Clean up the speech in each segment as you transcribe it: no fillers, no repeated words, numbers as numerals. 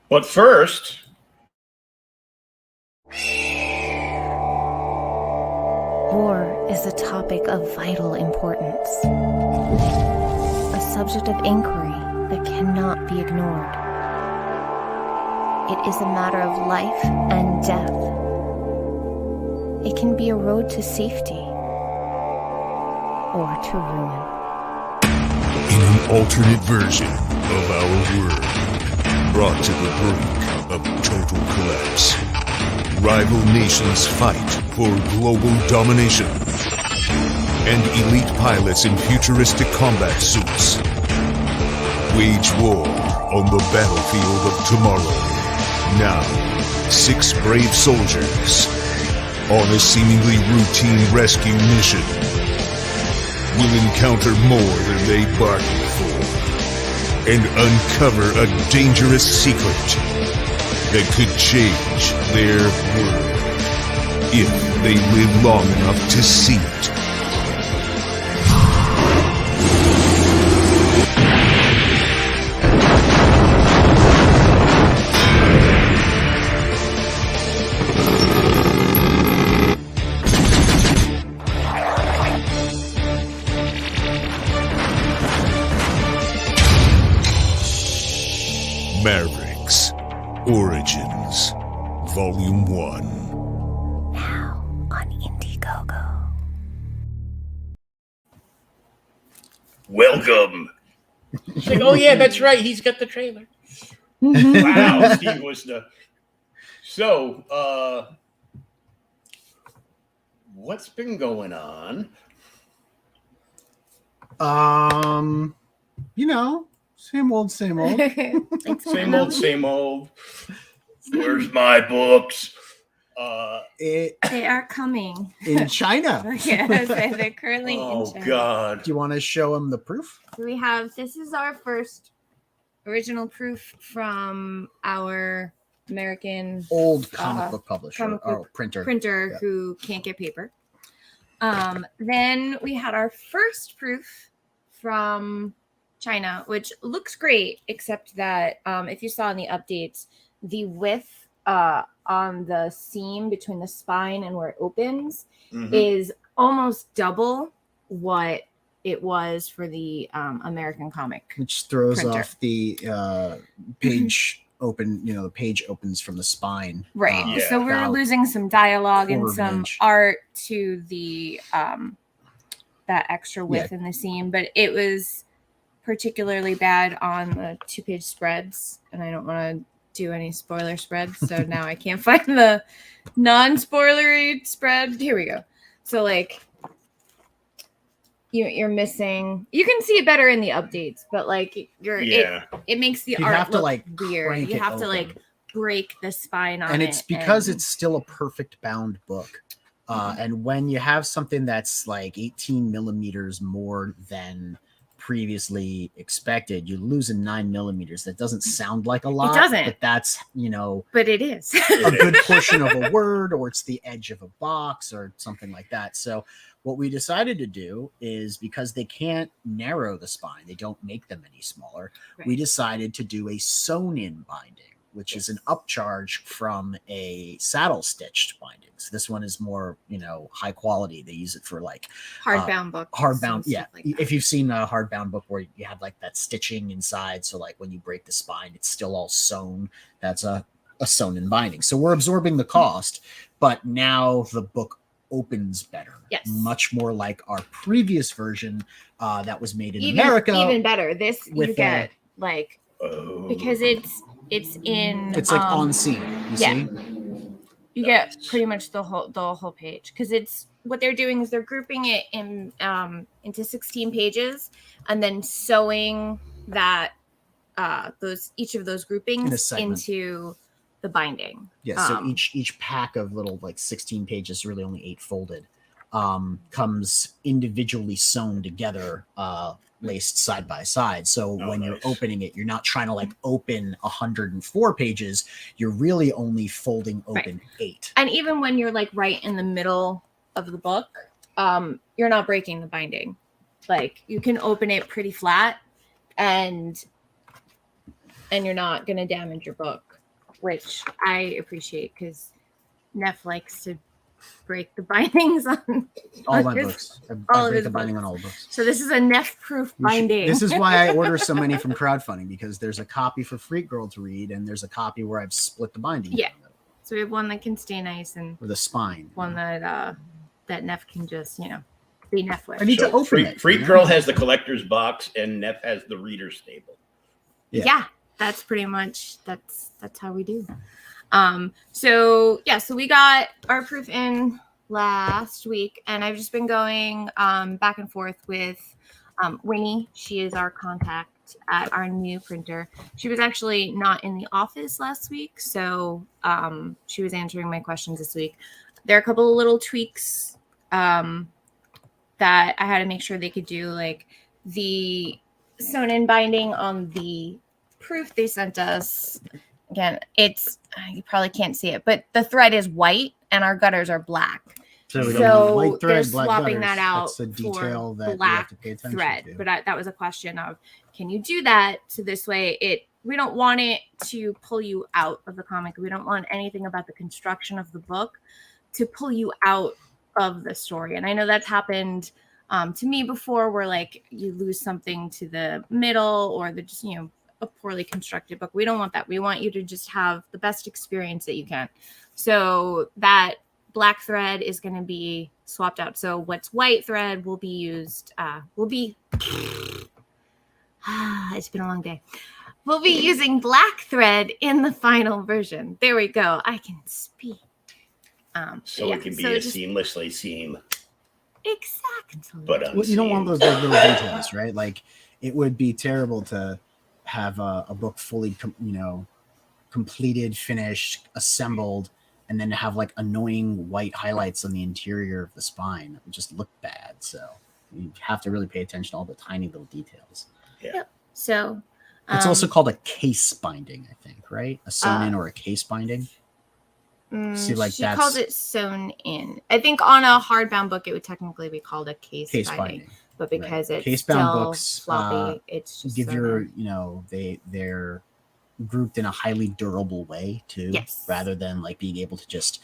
But first, war is a topic of vital importance, a subject of inquiry that cannot be ignored. It is a matter of life and death. It can be a road to safety or to ruin. In an alternate version of our world, brought to the brink of total collapse, rival nations fight for global domination, and elite pilots in futuristic combat suits wage war on the battlefield of tomorrow. Now, 6 brave soldiers on a seemingly routine rescue mission will encounter more than they bargained for and uncover a dangerous secret that could change their world if they live long enough to see it. Mavericks Origins Volume 1. Now on Indiegogo. welcome. It's like, oh yeah, that's right. He's got the trailer. Wow, Steve was the. So, what's been going on? You know, same old, same old. Same old, same old. Where's my books? They are coming In China. Yes, they're currently in Oh China. God! Do you want to show them the proof? So we have, this is our first original proof from our American Old comic book publisher comic book or printer. printer Yeah. who can't get paper. Then we had our first proof from China, which looks great, except that if you saw in the updates, the width on the seam between the spine and where it opens is almost double what it was for the American comic. Which throws printer. off the page open, you know, the page opens from the spine. Right. Yeah. So we're about losing some dialogue and quarter of an some inch. art to the that extra width in the seam, but it was particularly bad on the 2-page spreads, and I don't want to do any spoiler spreads, so now I can't find the non-spoilery spread. Here we go. So like you're missing, you can see it better in the updates, but like it makes the You art have to, look like, weird. crank You it have to like open. break the spine on it. And it's because and- it's still a perfect bound book. And when you have something that's like 18 millimeters more than previously expected, you're losing 9 millimeters. That doesn't sound like a lot. doesn't. But that's, you know, but it is. a good portion of a word, or it's the edge of a box or something like that. So what we decided to do is, because they can't narrow the spine, they don't make them any smaller, we Right. decided to do a sewn in binding, which is an upcharge from a saddle stitched binding. So this one is more, you know, high quality. They use it for like Hardbound books. hardbound. and Yeah. stuff like that. If you've seen a hardbound book where you have like that stitching inside, so like when you break the spine, it's still all sewn. That's a sewn in binding. So we're absorbing the cost, but now the book opens better. Yes. Much more like our previous version that was made in even, America. even better. This you with, get like Oh. because it's in It's like on scene. You yeah. see? You get pretty much the whole page, because it's what they're doing is they're grouping it in into 16 pages and then sewing that each of those groupings into the binding. Yeah, so each pack of little like 16 pages, really only 8 folded, comes individually sewn together, laced side by side. So when you're opening it, you're not trying to like open 104 pages. You're really only folding open 8. And even when you're like right in the middle of the book, you're not breaking the binding. Like you can open it pretty flat, and you're not going to damage your book, which I appreciate because Neff likes to break the bindings on all my books. I break the binding on all the books. So this is a Neff-proof binding. This is why I order so many from crowdfunding, because there's a copy for Freak Girl to read, and there's a copy where I've split the binding. Yeah. So we have one that can stay nice, and with a spine. One that Neff can just, be Neff with. I need to open it. Freak Girl has the collector's box, and Neff has the reader's table. Yeah, that's pretty much that's how we do. So we got our proof in last week, and I've just been going back and forth with Winnie. She is our contact at our new printer. She was actually not in the office last week, so she was answering my questions this week. There are a couple of little tweaks that I had to make sure they could do, like the sewn in binding on the proof they sent us. Again, it's, you probably can't see it, but the thread is white and our gutters are black. So we don't white thread, they're black swapping gutters. that out That's a detail for that black we have to pay attention thread. to. But that was a question of, can you do that? So this way we don't want it to pull you out of the comic. We don't want anything about the construction of the book to pull you out of the story. And I know that's happened to me before, where like you lose something to the middle, or the just, a poorly constructed book. We don't want that. We want you to just have the best experience that you can. So that black thread is going to be swapped out. So what's white thread will be used, it's been a long day. We'll be using black thread in the final version. There we go. I can speak. It can be a seamlessly seam. Exactly. But you don't want those little details, right? Like, it would be terrible to have a book fully, completed, finished, assembled, and then have like annoying white highlights on the interior of the spine. It would just look bad. So you have to really pay attention to all the tiny little details. Yeah. Yep. So it's also called a case binding, I think, right? A sewn in or a case binding. See, like she calls it sewn in. I think on a hardbound book, it would technically be called a case binding. But because it's case-bound still books, floppy, it's just give your, they're grouped in a highly durable way too, rather than like being able to just,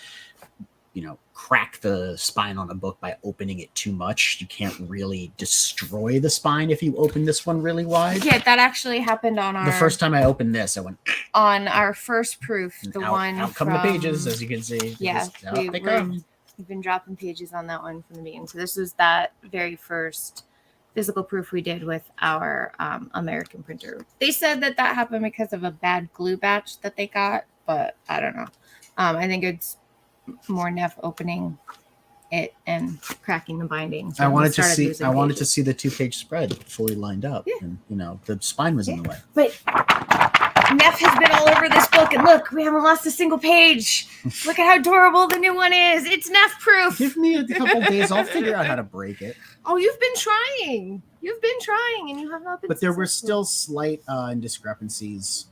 crack the spine on a book by opening it too much. You can't really destroy the spine if you open this one really wide. Yeah, that actually happened on the first time I opened this. I went on our first proof, out come the pages, as you can see. Yeah, we've been dropping pages on that one from the beginning. So this was that very first physical proof we did with our American printer. They said that happened because of a bad glue batch that they got, but I don't know. I think it's more Neff opening it and cracking the binding. So I wanted to see the 2-page spread fully lined up, and the spine was in the way. But Neff has been all over this book, and look, we haven't lost a single page. Look at how adorable the new one is. It's Neff proof. Give me a couple days. I'll figure out how to break it. Oh, you've been trying. And you have not been. But there were still slight discrepancies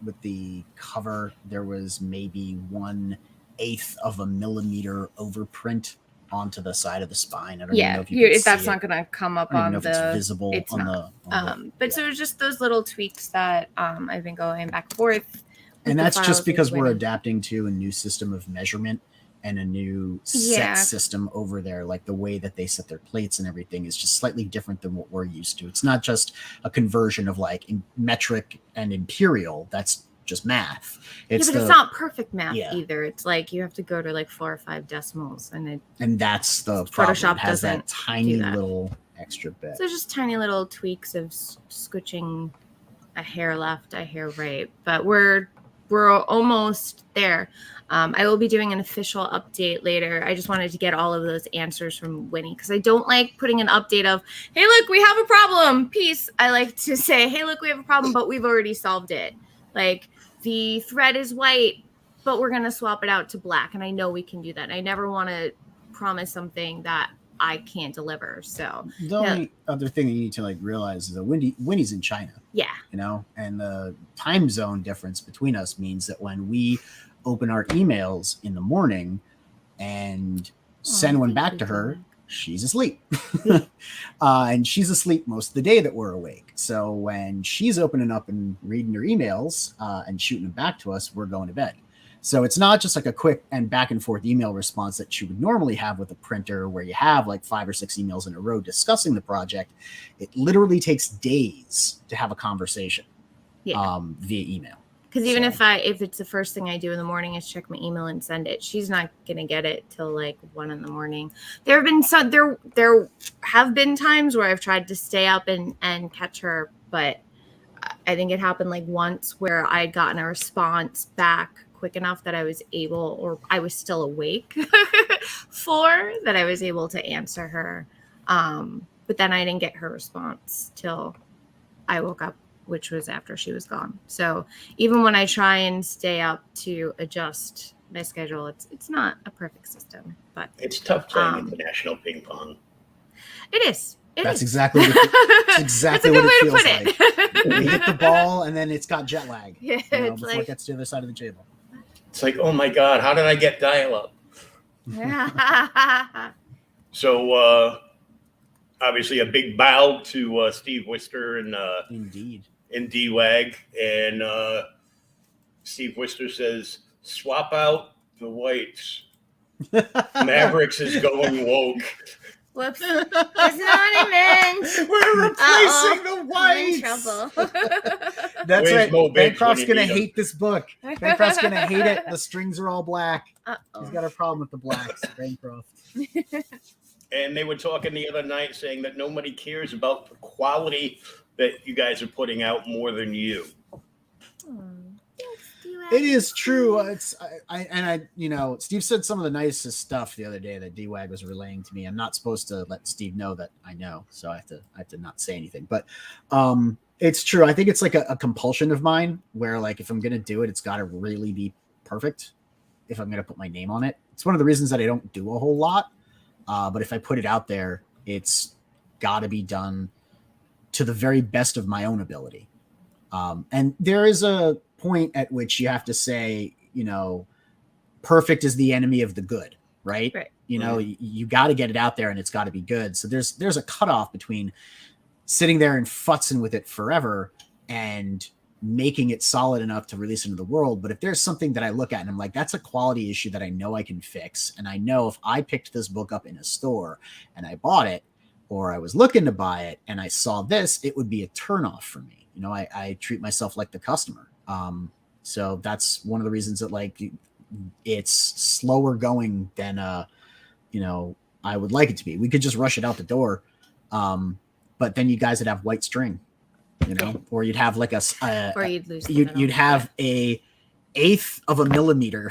with the cover. There was maybe 1/8 of a millimeter overprint onto the side of the spine. I don't know if you can that's see not going to come up on the. If it's visible. It's on not. But so it's just those little tweaks that I've been going back and forth. And that's just because we're adapting to a new system of measurement and a new set system over there. Like the way that they set their plates and everything is just slightly different than what we're used to. It's not just a conversion of like metric and imperial. That's just math. But it's not perfect math either. It's like you have to go to like 4 or 5 decimals, and that's the problem. Photoshop has doesn't that tiny little extra bit. So just tiny little tweaks of switching a hair left, a hair right, but we're almost there. I will be doing an official update later. I just wanted to get all of those answers from Winnie because I don't like putting an update of, hey, look, we have a problem. Peace. I like to say, hey, look, we have a problem, but we've already solved it. Like the thread is white, but we're going to swap it out to black. And I know we can do that. I never want to promise something that I can't deliver. So the only other thing that you need to like realize is that Winnie's in China. Yeah. You know, and the time zone difference between us means that when we open our emails in the morning and send one back to her, she's asleep. And she's asleep most of the day that we're awake. So when she's opening up and reading her emails and shooting them back to us, we're going to bed. So it's not just like a quick and back and forth email response that you would normally have with a printer where you have like 5 or 6 emails in a row discussing the project. It literally takes days to have a conversation via email. Because even if it's the first thing I do in the morning is check my email and send it, she's not gonna get it till like 1 a.m. There have been times where I've tried to stay up and catch her, but I think it happened like once where I had gotten a response back quick enough that I was able, or I was still awake that I was able to answer her. But then I didn't get her response till I woke up, which was after she was gone. So even when I try and stay up to adjust my schedule, it's not a perfect system, but It's tough playing international ping pong. it is. That's exactly what That's a good way to put it. You hit the ball and then it's got jet lag. Yeah, Before it's like, it gets to the other side of the table. It's like, oh my God, how did I get dial-up? So obviously a big bow to Steve Wister and Indeed. DWAG. And Steve Wister says, swap out the whites. Mavericks is going woke. whoops. That's not what I meant. We're replacing the I'm in whites. trouble. That's Where's right. Mo Biggs Bancroft's when you gonna need him? hate this book. Bancroft's gonna hate it. The strings are all black. He's got a problem with the blacks. Bancroft. And they were talking the other night saying that nobody cares about the quality that you guys are putting out more than you. It is true. Steve said some of the nicest stuff the other day that DWAG was relaying to me. I'm not supposed to let Steve know that I know, so I have to not say anything. But it's true. I think it's like a compulsion of mine where like if I'm gonna do it, it's got to really be perfect. If I'm gonna put my name on it, it's one of the reasons that I don't do a whole lot. But if I put it out there, it's got to be done to the very best of my own ability. And there is a point at which you have to say, perfect is the enemy of the good, right? You got to get it out there and it's got to be good. So there's a cutoff between sitting there and futzing with it forever and making it solid enough to release into the world. But if there's something that I look at and I'm like, that's a quality issue that I know I can fix. And I know if I picked this book up in a store and I bought it, or I was looking to buy it and I saw this, it would be a turnoff for me. I treat myself like the customer. So that's one of the reasons that like it's slower going than I would like it to be. We could just rush it out the door. But then you guys would have white string, or you'd have like or you'd lose. You'd have a 1/8 of a millimeter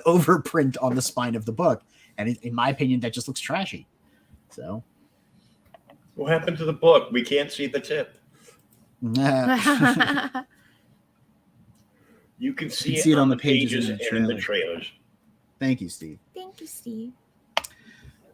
overprint on the spine of the book. And in my opinion, that just looks trashy. So What happened to the book? We can't see the tip. You can see it on the pages and in the trailers. Thank you, Steve. Thank you, Steve.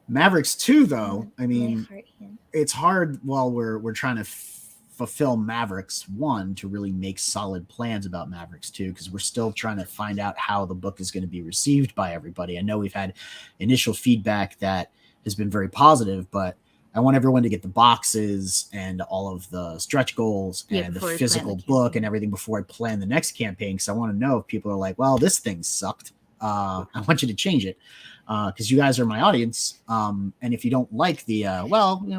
Mavericks 2, though, I mean, My heart hand. it's hard while we're trying to fulfill Mavericks 1 to really make solid plans about Mavericks 2, because we're still trying to find out how the book is going to be received by everybody. I know we've had initial feedback that has been very positive, but I want everyone to get the boxes and all of the stretch goals and the physical book and everything before I plan the next campaign, because I want to know if people are like, well, this thing sucked. I want you to change it because you guys are my audience. And if you don't like the,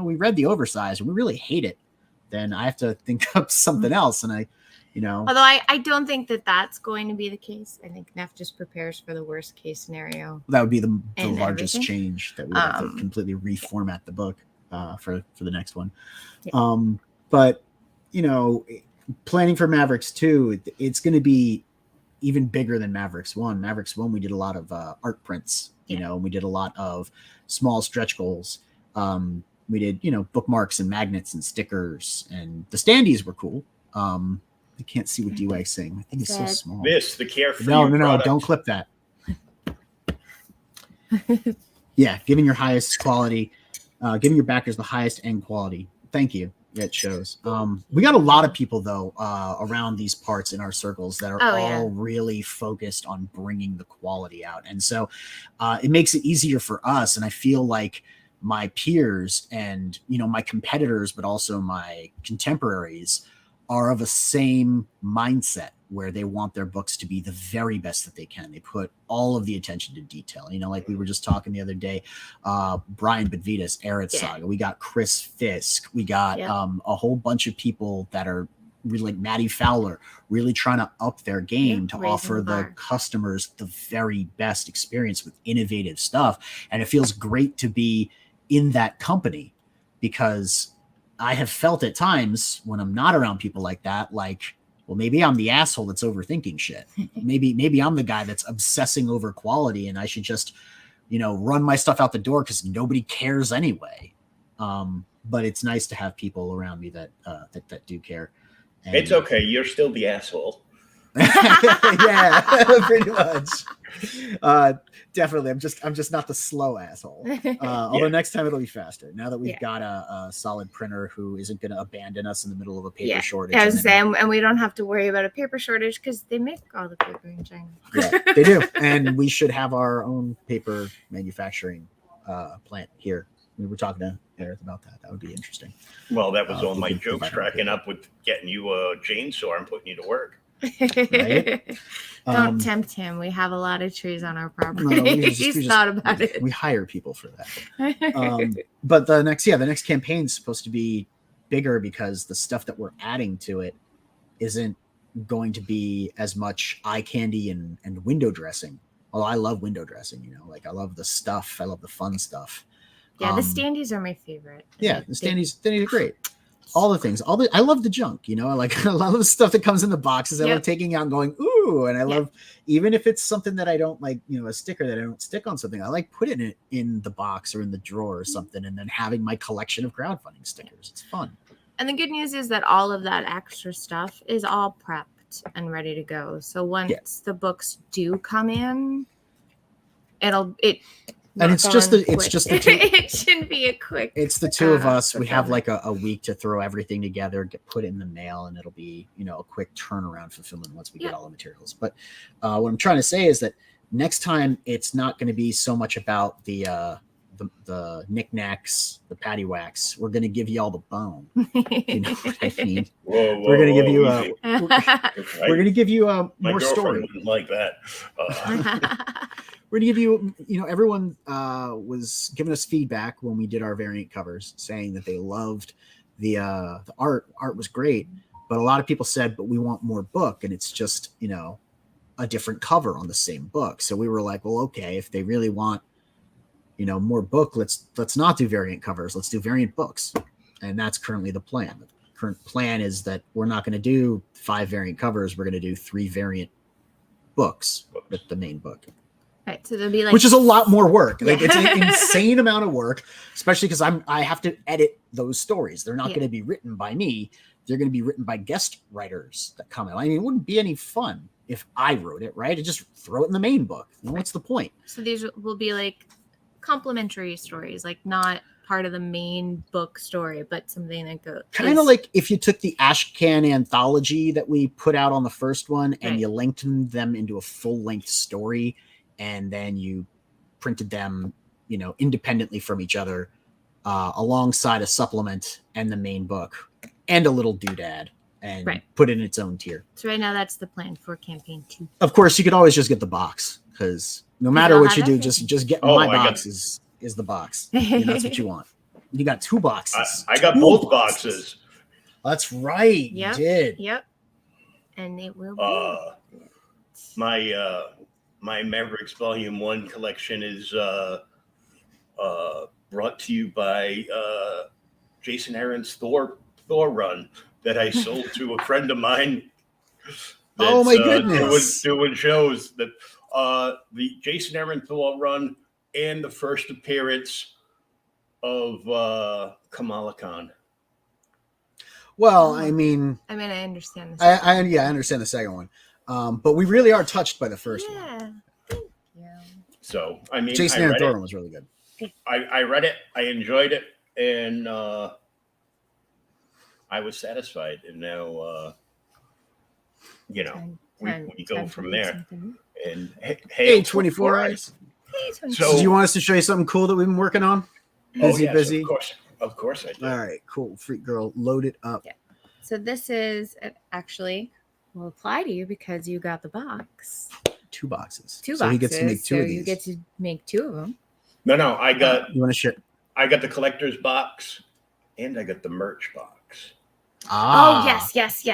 we read the oversized and we really hate it, then I have to think up something else. And Although I don't think that that's going to be the case. I think Neff just prepares for the worst case scenario. that would be the largest everything. change that we have to completely reformat the book for the next one. Yeah. But planning for Mavericks 2, it's going to be even bigger than Mavericks 1. Mavericks 1, we did a lot of art prints, you know, and we did a lot of small stretch goals. We did, you know, bookmarks and magnets and stickers, and the standees were cool. I can't see what D-Wag's saying. I think it's so small. The carefree. No, product. don't clip that. Yeah, giving your highest quality, giving your backers the highest end quality. Thank you. Yeah, it shows. We got a lot of people though around these parts in our circles that are really focused on bringing the quality out, and so it makes it easier for us. And I feel like my peers and, you know, my competitors, but also my contemporaries, are of a same mindset where they want their books to be the very best that they can. They put all of the attention to detail. You know, like we were just talking the other day, Brian Bedvitas, Aerith Saga. We got Chris Fisk. We got a whole bunch of people that are really, like Maddie Fowler, really trying to up their game to offer the customers the very best experience with innovative stuff. And it feels great to be in that company, because I have felt at times when I'm not around people like that, like, well, maybe I'm the asshole that's overthinking shit. Maybe I'm the guy that's obsessing over quality, and I should just, you know, run my stuff out the door because nobody cares anyway. But it's nice to have people around me that do care. And it's okay. You're still the asshole. Yeah, pretty much. Definitely. I'm just not the slow asshole. Although next time it'll be faster. Now that we've got a solid printer who isn't going to abandon us in the middle of a paper shortage. I was saying, and we don't have to worry about a paper shortage because they make all the paper in China. Yeah, they do. And we should have our own paper manufacturing plant here. We were talking to Aerith about that. That would be interesting. Well, that was all my jokes cracking up with getting you a chainsaw and putting you to work. Right? Don't tempt him. We have a lot of trees on our property. He's thought about it. We hire people for that. But the next campaign is supposed to be bigger because the stuff that we're adding to it isn't going to be as much eye candy and window dressing. Although I love window dressing, you know, like I love the stuff. I love the fun stuff. Yeah, the standees are my favorite. Yeah, the standees are great. All the things, I love the junk, you know, I love the stuff that comes in the boxes. I love taking out and going, ooh, and I love, even if it's something that I don't like, you know, a sticker that I don't stick on something, I like putting it in the box or in the drawer or something, and then having my collection of crowdfunding stickers. It's fun. And the good news is that all of that extra stuff is all prepped and ready to go. So once the books do come in, and it's just the two, it shouldn't be a quick. It's the two of us. We have like a week to throw everything together, put it in the mail, and it'll be, you know, a quick turnaround fulfillment once we get all the materials. But what I'm trying to say is that next time it's not going to be so much about the knickknacks, the paddywhacks. We're going to give you all the bone. You know what I mean? We're going to give you we're going to give you more story. Wouldn't like that. We're going to give you, you know, everyone was giving us feedback when we did our variant covers, saying that they loved the art. Art was great, but a lot of people said, but we want more book, and it's just, you know, a different cover on the same book. So we were like, well, okay, if they really want, you know, more book, let's not do variant covers. Let's do variant books. And that's currently the plan. The current plan is that we're not going to do 5 variant covers. We're going to do 3 variant books with the main book. Right, so there'll be like, which is a lot more work. Like it's an insane amount of work, especially because I have to edit those stories. They're not going to be written by me. They're going to be written by guest writers that come in. I mean, it wouldn't be any fun if I wrote it, right? I just throw it in the main book. You know, what's the point? So these will be like complementary stories, like not part of the main book story, but something that goes kind of like if you took the Ashcan anthology that we put out on the first one and you linked them into a full-length story, and then you printed them, you know, independently from each other, alongside a supplement and the main book and a little doodad, and put it in its own tier. So right now that's the plan for campaign 2. Of course, you could always just get the box, because no matter what you do, just get my box is the box. And that's what you want. You got 2 boxes. I got both boxes. That's right. Yep. You did. Yep. And it will be. My Mavericks Volume 1 collection is brought to you by Jason Aaron's Thor run. that I sold to a friend of mine. Oh, my goodness. Doing shows that the Jason Arenthal run and the first appearance of Kamala Khan. Well, I mean, I understand this. I understand the second one. But we really are touched by the first one. Yeah. Thank you. So, I mean, Jason I read Aaron it. was really good. I read it. I enjoyed it. And I was satisfied. And now, we go from there. And hey, 24 hours. So, do you want us to show you something cool that we've been working on? Busy. Of course I do. All right, cool. Freak girl, load it up. Yeah. So this is actually will apply to you because you got the box. 2 boxes. Two so boxes. he gets to make 2 of these. You get to make 2 of them. No, I got You want to ship? I got the collector's box and I got the merch box. Oh yes.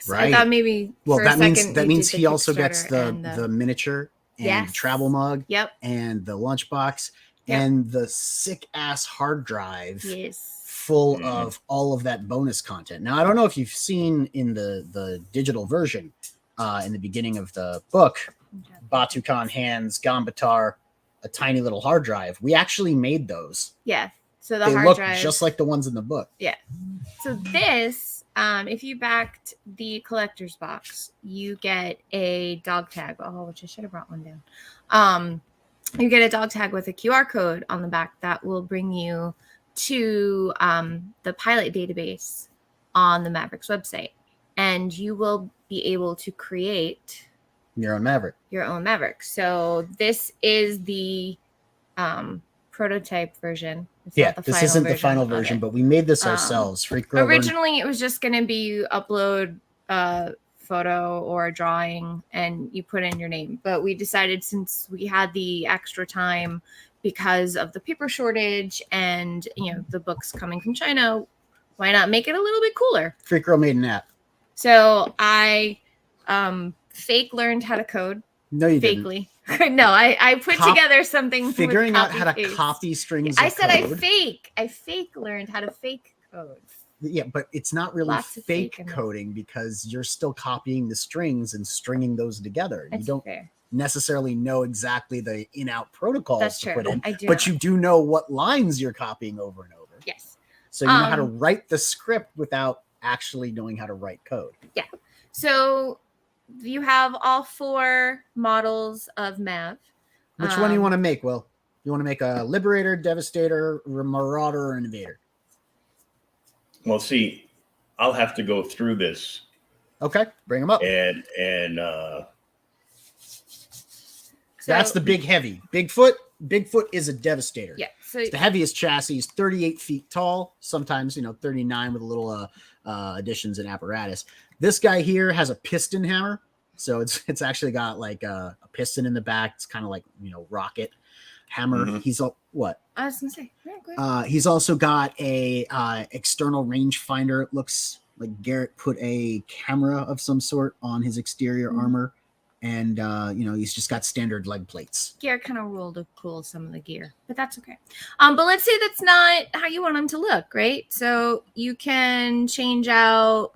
Right. I thought maybe. Well, for that a means second you did the he also gets Kickstarter the miniature and Yes. travel mug Yep. and the lunchbox Yep. and the sick ass hard drive Yes. full of all of that bonus content. Now, I don't know if you've seen in the digital version in the beginning of the book, Batu Khan hands Gambatar a tiny little hard drive. We actually made those. Yeah. So the They hard look drive. just like the ones in the book. Yeah. So this, if you backed the collector's box, you get a dog tag. Oh, which I should have brought one down. You get a dog tag with a QR code on the back that will bring you to the pilot database on the Mavericks website, and you will be able to create Your own Maverick. your own Mavericks. So this is the prototype version. It's Yeah, not the this final isn't the version final of version, it. but we made this ourselves. Freak girl. Originally, it was just going to be you upload a photo or a drawing and you put in your name. But we decided since we had the extra time because of the paper shortage and the books coming from China, why not make it a little bit cooler? Freak girl made an app. So I fake learned how to code. No, you didn't. Fakely. No, I put together something. Figuring with out how to copy-paste. copy strings. I of said code. I fake learned how to fake code. Yeah, but it's not really Lots of fake fake in it. coding because you're still copying the strings and stringing those together. That's you don't fair. necessarily know exactly the in-out protocols That's to true. put in, I do. but you do know what lines you're copying over and over. Yes. So you know how to write the script without actually knowing how to write code. Yeah. So you have all 4 models of Mav. Which one do you want to make, Will? You want to make a Liberator, Devastator, Marauder, or Invader? Well, see, I'll have to go through this Okay, bring them up. and That's the big heavy. Bigfoot is a Devastator. Yeah. So It's the heaviest chassis, is 38 feet tall, sometimes 39 with a little additions and apparatus. This guy here has a piston hammer, so it's actually got like a piston in the back. It's kind of like rocket hammer. Mhm. He's what? I was gonna say. Yeah, go ahead. He's also got a external rangefinder. It looks like Garrett put a camera of some sort on his exterior armor, and he's just got standard leg plates. Gear kind of ruled to cool some of the gear, but that's okay. But let's say that's not how you want them to look, right? So you can change out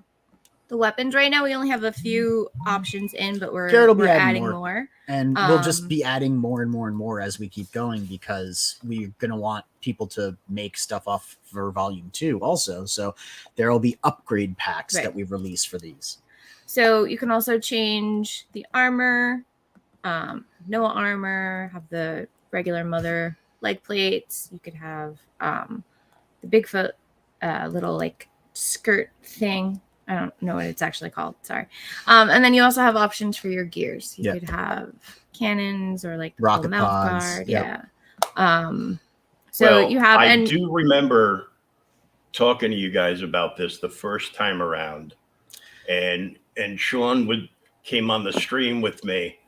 the weapons. Right now, we only have a few options in, but we're Garrett will be adding adding more. And we'll just be adding more and more and more as we keep going because we're going to want people to make stuff off for volume 2 also. So there will be upgrade packs Right. that we release for these. So you can also change the armor, no armor, have the regular mother leg plates. You could have the Bigfoot little like skirt thing. I don't know what it's actually called. Sorry. And then you also have options for your gears. You could have cannons or like the Rocket mouth pods. guard. Yep. Yeah. So well, you have, I do remember talking to you guys about this the first time around, and Sean came on the stream with me,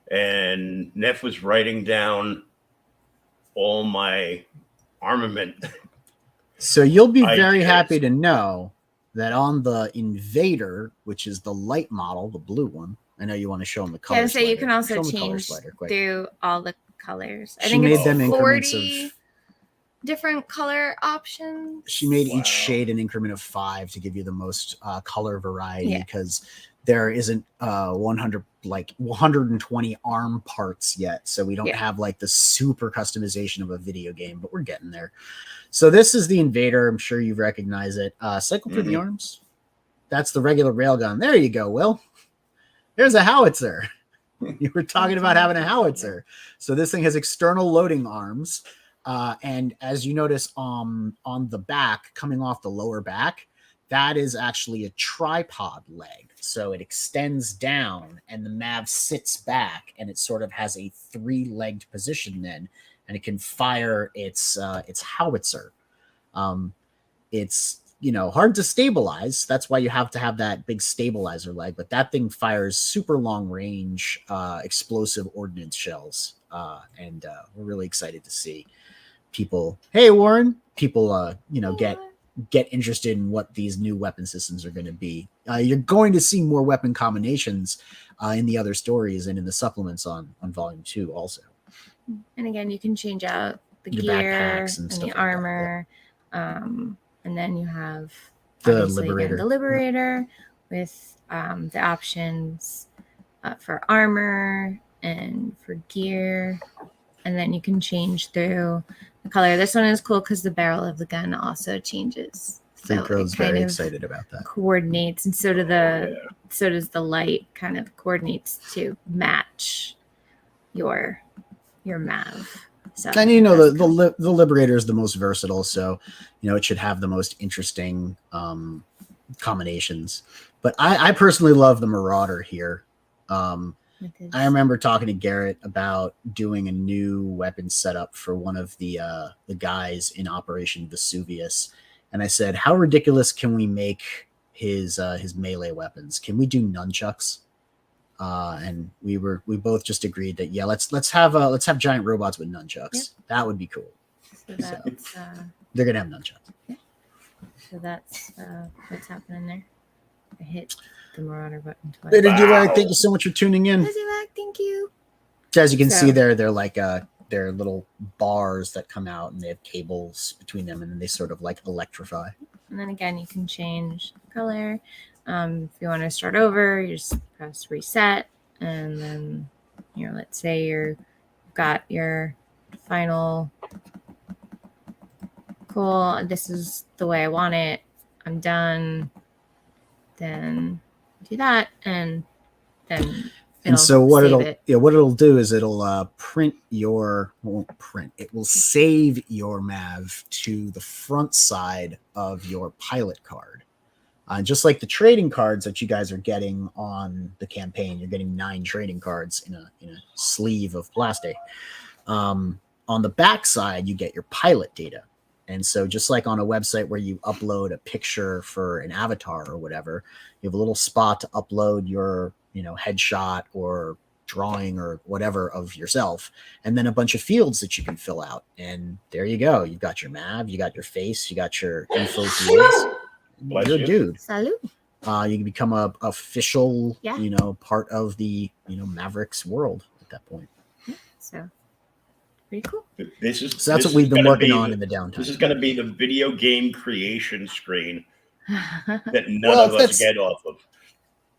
and Neff was writing down all my armament. So you'll be I very guess. happy to know that on the Invader, which is the light model, the blue one, I know you want to show them the color. yeah, so you can also Show 'em the color change slider quick. through all the colors. I She think made it's them increments 40 of different color options. She made Wow. each shade an increment of 5 to give you the most color variety, Yeah. because there isn't 120 arm parts yet, so we don't have like the super customization of a video game, but we're getting there. So this is the Invader. I'm sure you recognize it. Cycle through the arms. That's the regular railgun. There you go, Will. There's a howitzer. You were talking about having a howitzer. So this thing has external loading arms. And as you notice on the back, coming off the lower back, that is actually a tripod leg. So it extends down and the Mav sits back, and it sort of has a 3-legged position then, and it can fire its howitzer. It's hard to stabilize. That's why you have to have that big stabilizer leg, but that thing fires super long range explosive ordnance shells. And we're really excited to see people, hey Warren, people get interested in what these new weapon systems are going to be. You're going to see more weapon combinations in the other stories and in the supplements on volume 2 also. And again, you can change out the Your gear backpacks and and the stuff like that, armor. And then you have The obviously, again, Liberator. the Liberator with the options for armor and for gear. And then you can change through the color. This one is cool because the barrel of the gun also changes. So Crow's it kind very of excited about that. coordinates, and so does the light, kind of coordinates to match your Mav. So And that's the Liberator is the most versatile, so it should have the most interesting combinations. But I personally love the Marauder here. I remember talking to Garrett about doing a new weapon setup for one of the guys in Operation Vesuvius, and I said, "How ridiculous can we make his melee weapons? Can we do nunchucks?" And we both just agreed that let's have giant robots with nunchucks. Yep. That would be cool. So that's They're gonna have nunchucks. so that's what's happening there. I hit the Marauder button twice. Hey, did you like? Thank you so much for tuning in. Thank you. As you can see So- there, they're like they're little bars that come out, and they have cables between them, and then they sort of like electrify. And then again, you can change color. If you want to start over, you just press reset, and then let's say you've got your final. Cool. This is the way I want it. I'm done. Then do that, and then. And so what save it'll do is it'll it will save your Mav to the front side of your pilot card. Just like the trading cards that you guys are getting on the campaign, you're getting 9 trading cards in a sleeve of plastic. On the back side, you get your pilot data. And so just like on a website where you upload a picture for an avatar or whatever, you have a little spot to upload your headshot or drawing or whatever of yourself, and then a bunch of fields that you can fill out. And there you go. You've got your Mav, you got your face, you got your info fields. Bless You're a you. dude. Salute. You can become a official, Yeah. part of the Mavericks world at that point. So pretty cool. This is So that's this what we've is been gonna working be on the- in the downtime. This is going to be the video game creation screen that none Well, of us that's- get off of.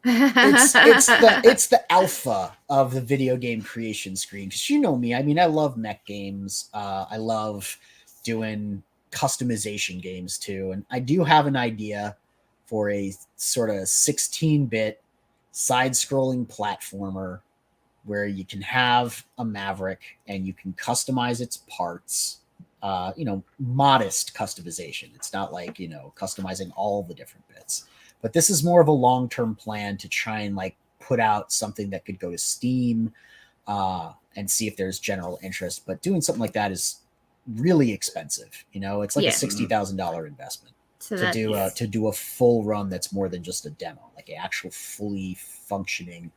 It's the alpha of the video game creation screen, because me. I mean, I love mech games. I love doing customization games too, and I do have an idea for a sort of 16-bit side-scrolling platformer where you can have a Maverick and you can customize its parts. Modest customization. It's not like customizing all the different bits. But this is more of a long-term plan to try and put out something that could go to Steam and see if there's general interest. But doing something like that is really expensive. It's like Yeah. a $60,000 investment So to do a full run that's more than just a demo, like an actual fully functioning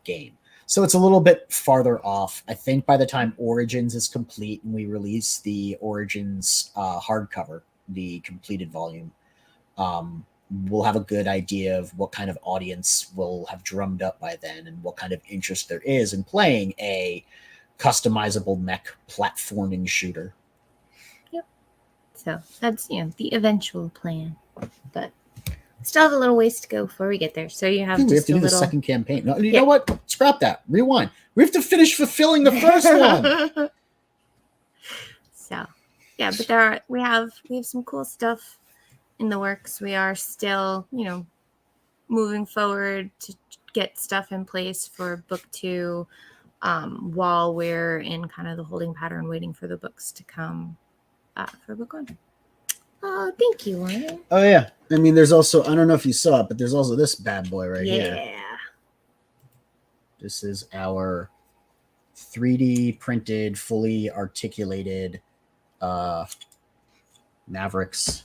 game. So it's a little bit farther off. I think by the time Origins is complete and we release the Origins hardcover, the completed volume, we'll have a good idea of what kind of audience we'll have drummed up by then and what kind of interest there is in playing a customizable mech platforming shooter. Yep. So that's, the eventual plan. But still have a little ways to go before we get there. So you have we have just to a do the little. second campaign. No, you know what? Scrap that. Rewind. We have to finish fulfilling the first one. So, yeah, but we have some cool stuff in the works. We are still, moving forward to get stuff in place for book 2, while we're in kind of the holding pattern, waiting for the books to come for book 1. Oh, thank you, Lauren. Oh yeah. I mean, there's also, I don't know if you saw it, but there's also this bad boy right here. Yeah. This is our 3D printed, fully articulated Mavericks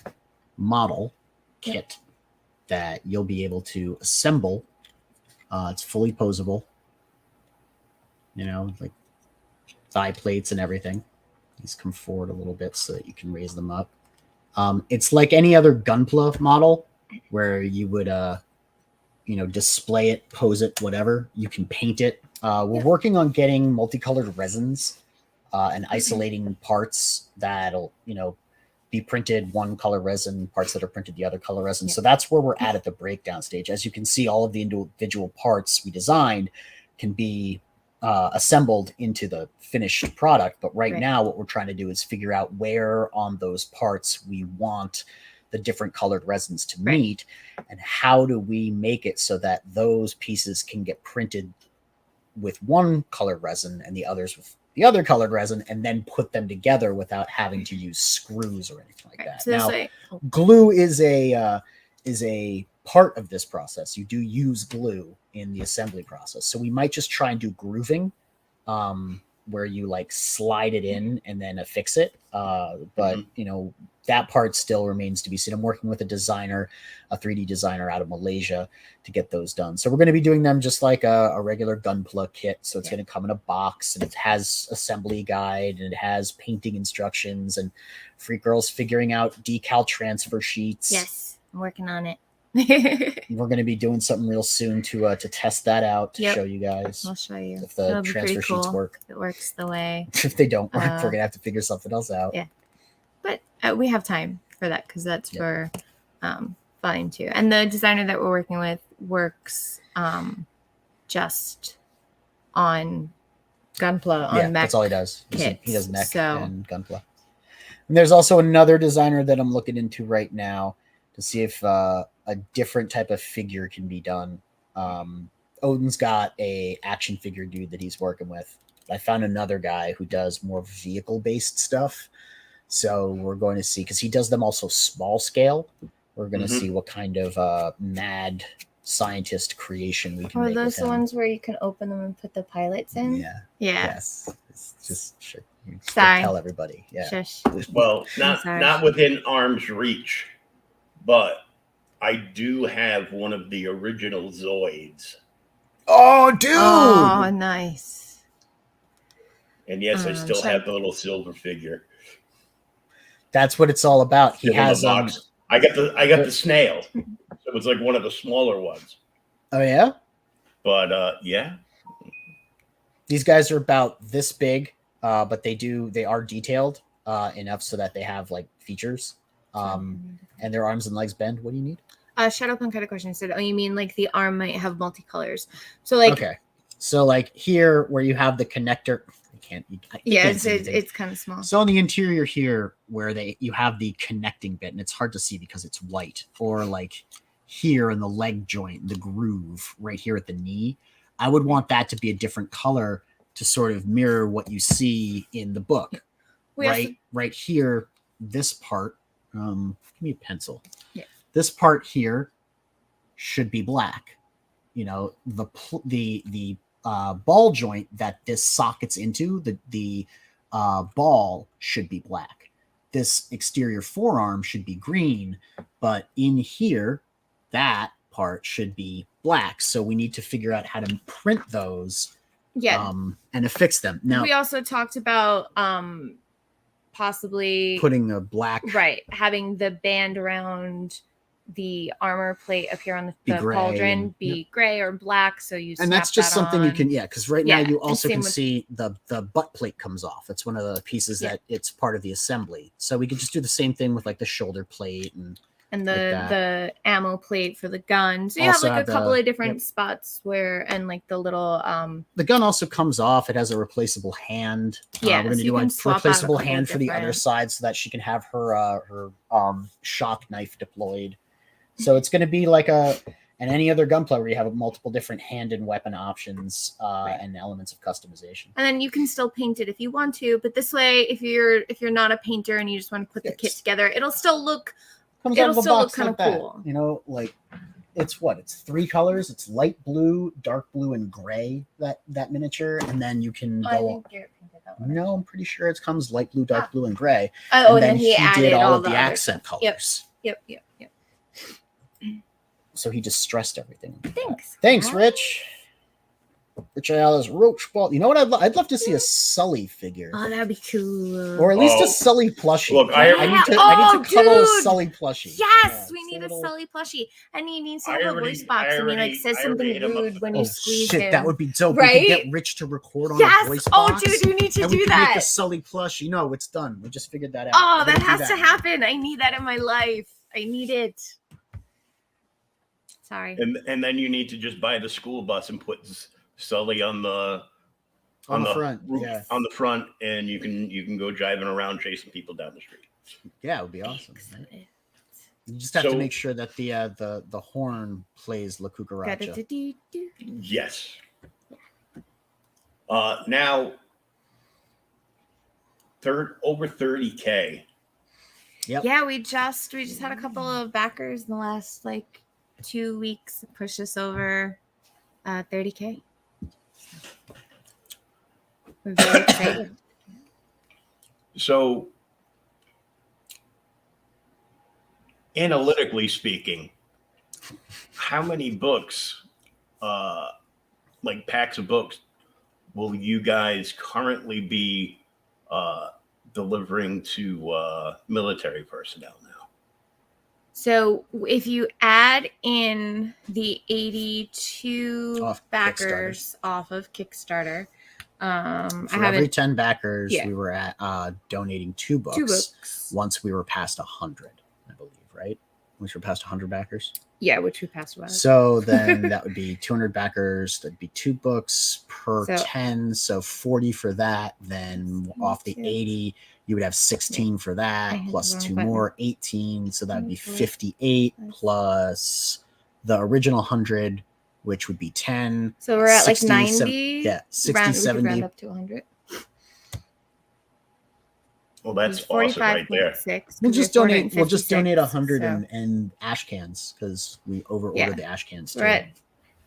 model kit that you'll be able to assemble. It's fully posable, like thigh plates and everything. These come forward a little bit so that you can raise them up. It's like any other Gunpla model where you would, display it, pose it, whatever. You can paint it. We're working on getting multicolored resins and isolating parts that'll, be printed one color resin, parts that are printed the other color resin. So that's where we're at the breakdown stage. As you can see, all of the individual parts we designed can be assembled into the finished product. But right now, what we're trying to do is figure out where on those parts we want the different colored resins to meet, and how do we make it so that those pieces can get printed with one colored resin and the others with the other colored resin, and then put them together without having to use screws or anything like that. So now, glue is a part of this process. You do use glue in the assembly process. So we might just try and do grooving, where you like slide it in and then affix it. But that part still remains to be seen. I'm working with a 3D designer out of Malaysia to get those done. So we're going to be doing them just like a regular Gunpla kit. So it's going to come in a box, and it has assembly guide, and it has painting instructions, and Freak Girl's figuring out decal transfer sheets. Yes, I'm working on it. We're going to be doing something real soon to test that out, to show you guys. I'll show you if the transfer sheets work. If it works the way. If they don't work, we're going to have to figure something else out. Yeah. But we have time for that, because that's for volume 2. And the designer that we're working with works just on Gunpla, on mech. That's all he does. Kits, he does mech and Gunpla. And there's also another designer that I'm looking into right now to see if a different type of figure can be done. Odin's got a action figure dude that he's working with. I found another guy who does more vehicle-based stuff. So we're going to see, because he does them also small scale. We're going to see what kind of mad scientist creation we can make. Are those the ones where you can open them and put the pilots in? Yeah. Yes. It's just sure. Sorry. Tell everybody. Yeah. Shush. Well, not within arm's reach, but I do have one of the original Zoids. Oh, dude! Oh, nice. And yes, I still have the little silver figure. That's what it's all about. He has I got the snail. It was like one of the smaller ones. Oh yeah? But yeah. These guys are about this big, but they are detailed enough so that they have like features. And their arms and legs bend. What do you need? Shadowpunk had a question. Said, "Oh, you mean like the arm might have multicolors?" So like, okay, so like here where you have the connector, it's kind of small. So on the interior here, where you have the connecting bit, and it's hard to see because it's white, or like here in the leg joint, the groove right here at the knee, I would want that to be a different color to sort of mirror what you see in the book. Right here, this part. Give me a pencil. Yeah. This part here should be black. The ball joint that this sockets into, the ball should be black. This exterior forearm should be green, but in here, that part should be black. So we need to figure out how to print those and affix them. Now, we also talked about possibly putting a black, having the band around the armor plate up here on Be the gray cauldron and- be gray or black. So you And that's snap just that something you on. can, because right now Yeah, you and also same can with- see the butt plate comes off. That's one of the pieces Yeah. that it's part of the assembly. So we could just do the same thing with like the shoulder plate and and like the ammo plate for the gun. So you Also have like have a couple the- of different spots where, and like the little the gun also comes off. It has a replaceable hand. Yeah, we're gonna so you do a can swap out a replaceable couple hand for the other different- side so that she can have her shock knife deployed. So it's going to be like and any other gunpla where you have multiple different hand and weapon options and elements of customization. and then you can still paint it if you want to, but this way if you're not a painter and you just want to put the kit Yes. together, it'll still look Comes It'll out of a still look box kinda like that. cool. You know, like it's 3 colors. It's light blue, dark blue, and gray. That miniature, and then you can Oh, I go. think Garrett painted that one. No, I'm pretty sure it comes light blue, dark blue, and gray. Oh, and then he added did all of the the other accent stuff. colors. Yep. So he just stressed everything. Thanks. Thanks, Kat. Rich. Rich Ayala's Roach Ball. You know what? I'd love to see a Sully figure, Oh, that'd be cool. or at least Oh. a Sully plushie. Look, I I need to Oh, cuddle a dude! Sully plushie. Yes, we it's need a little- Sully plushie, and he needs to I have a already- voice box, I and he already- like says I something already hit him up. rude when you Oh squeeze shit, him. that would be dope. We Right? could get Rich to record on a Yes. voice Oh, box. dude, you need to and we do could that. make a Sully plushie. No, it's done. We just figured that out. Oh, We're that gonna do has to now. happen. I need that in my life. I need it. Sorry. And then you need to just buy the school bus and put Sully on the front. roof- Yeah, on the front, and you can go driving around chasing people down the street. yeah, it would be awesome. Right? You just have to So- make sure that the horn plays La Cucaracha. Ga-da-da-dee-doo. Yes. Now, over 30K. Yep. Yeah, we just had a couple of backers in the last like 2 weeks push us over 30K. We're very excited. So, analytically speaking, how many books, like packs of books, will you guys currently be delivering to military personnel now? So if you add in the 82 Off backers off of Kickstarter, I For every haven't 10 backers, Yeah. we were at donating 2 books. 2 books. Once we were past 100, I believe, right? Once we're past 100 backers. Yeah, which we passed by. So then that would be 200 backers. That'd be 2 books per So- 10. So 40 for that. Then off the 80, you would have 16 for I that, had the plus wrong 2 button. more, 18. So that would be 24, 58 plus- plus the original 100, which would be 10. So we're at like 60, 90. Yeah, 60, round, we could 70. round up to 100. Well, that's awesome right there. 45.6. We'll just donate. We'll just 456, donate 100 so and ash cans because we over ordered Yeah. the ash cans. we're at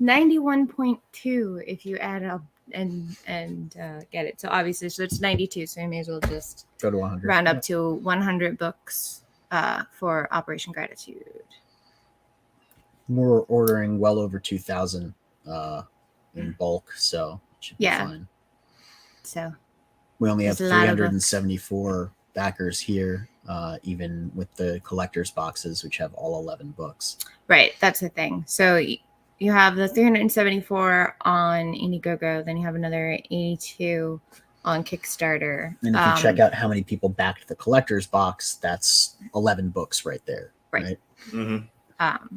91.2 if you add up and get it. So obviously, so it's 92. So you may as well just Go to 100. round up to 100 books for Operation Gratitude. We're ordering well over 2,000 in bulk, so it should be Yeah. fine. So We only have There's a lot of 374 backers here, even with the collector's boxes, which have all 11 books. right, that's the thing. So you have the 374 on Indiegogo, then you have another 82 on Kickstarter. And if you check out how many people backed the collector's box, that's 11 books right there. Right. Mm-hmm.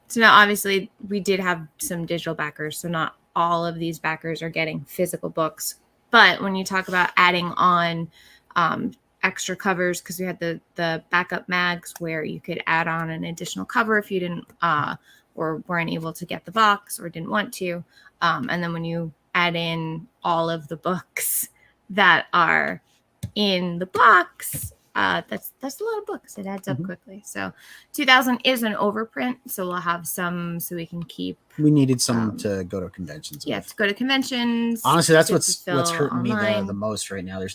So now obviously we did have some digital backers, so not all of these backers are getting physical books. But when you talk about adding on extra covers, because we had the backup mags where you could add on an additional cover if you didn't or weren't able to get the box or didn't want to. And then when you add in all of the books that are in the box, that's a lot of books. It adds up Mhm. quickly. So 2,000 is an overprint, so we'll have some so we can keep. We needed some Um, to go to conventions. Yeah, with. to go to conventions. Honestly, that's to what's fulfill hurting me online. the most right now. There's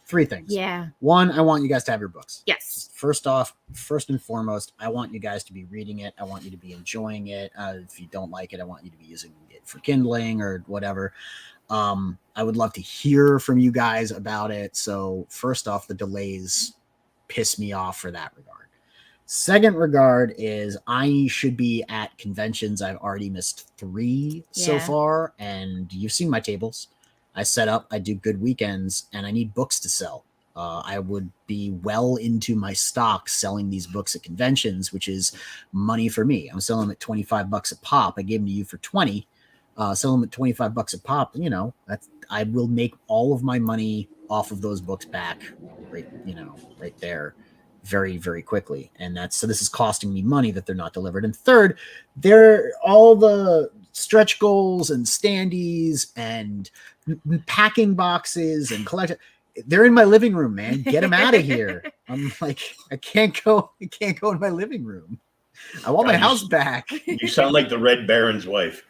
3 things. Yeah. One, I want you guys to have your books. Yes. First off, first and foremost, I want you guys to be reading it. I want you to be enjoying it. If you don't like it, I want you to be using it for kindling or whatever. I would love to hear from you guys about it. So first off, the delays piss me off for that regard. Second regard is I should be at conventions. I've already missed 3 so Yeah. far, and you've seen my tables. I set up, I do good weekends, and I need books to sell. I would be well into my stock selling these books at conventions, which is money for me. I'm selling them at $25 a pop. I gave them to you for 20. Sell them at $25 a pop. You know, I will make all of my money off of those books back, right there, very, very quickly. And so this is costing me money that they're not delivered. And third, they're all the stretch goals and standees and packing boxes and collection. They're in my living room, man. Get them out of here. I'm like, I can't go in my living room. I want my house back. You sound like the Red Baron's wife.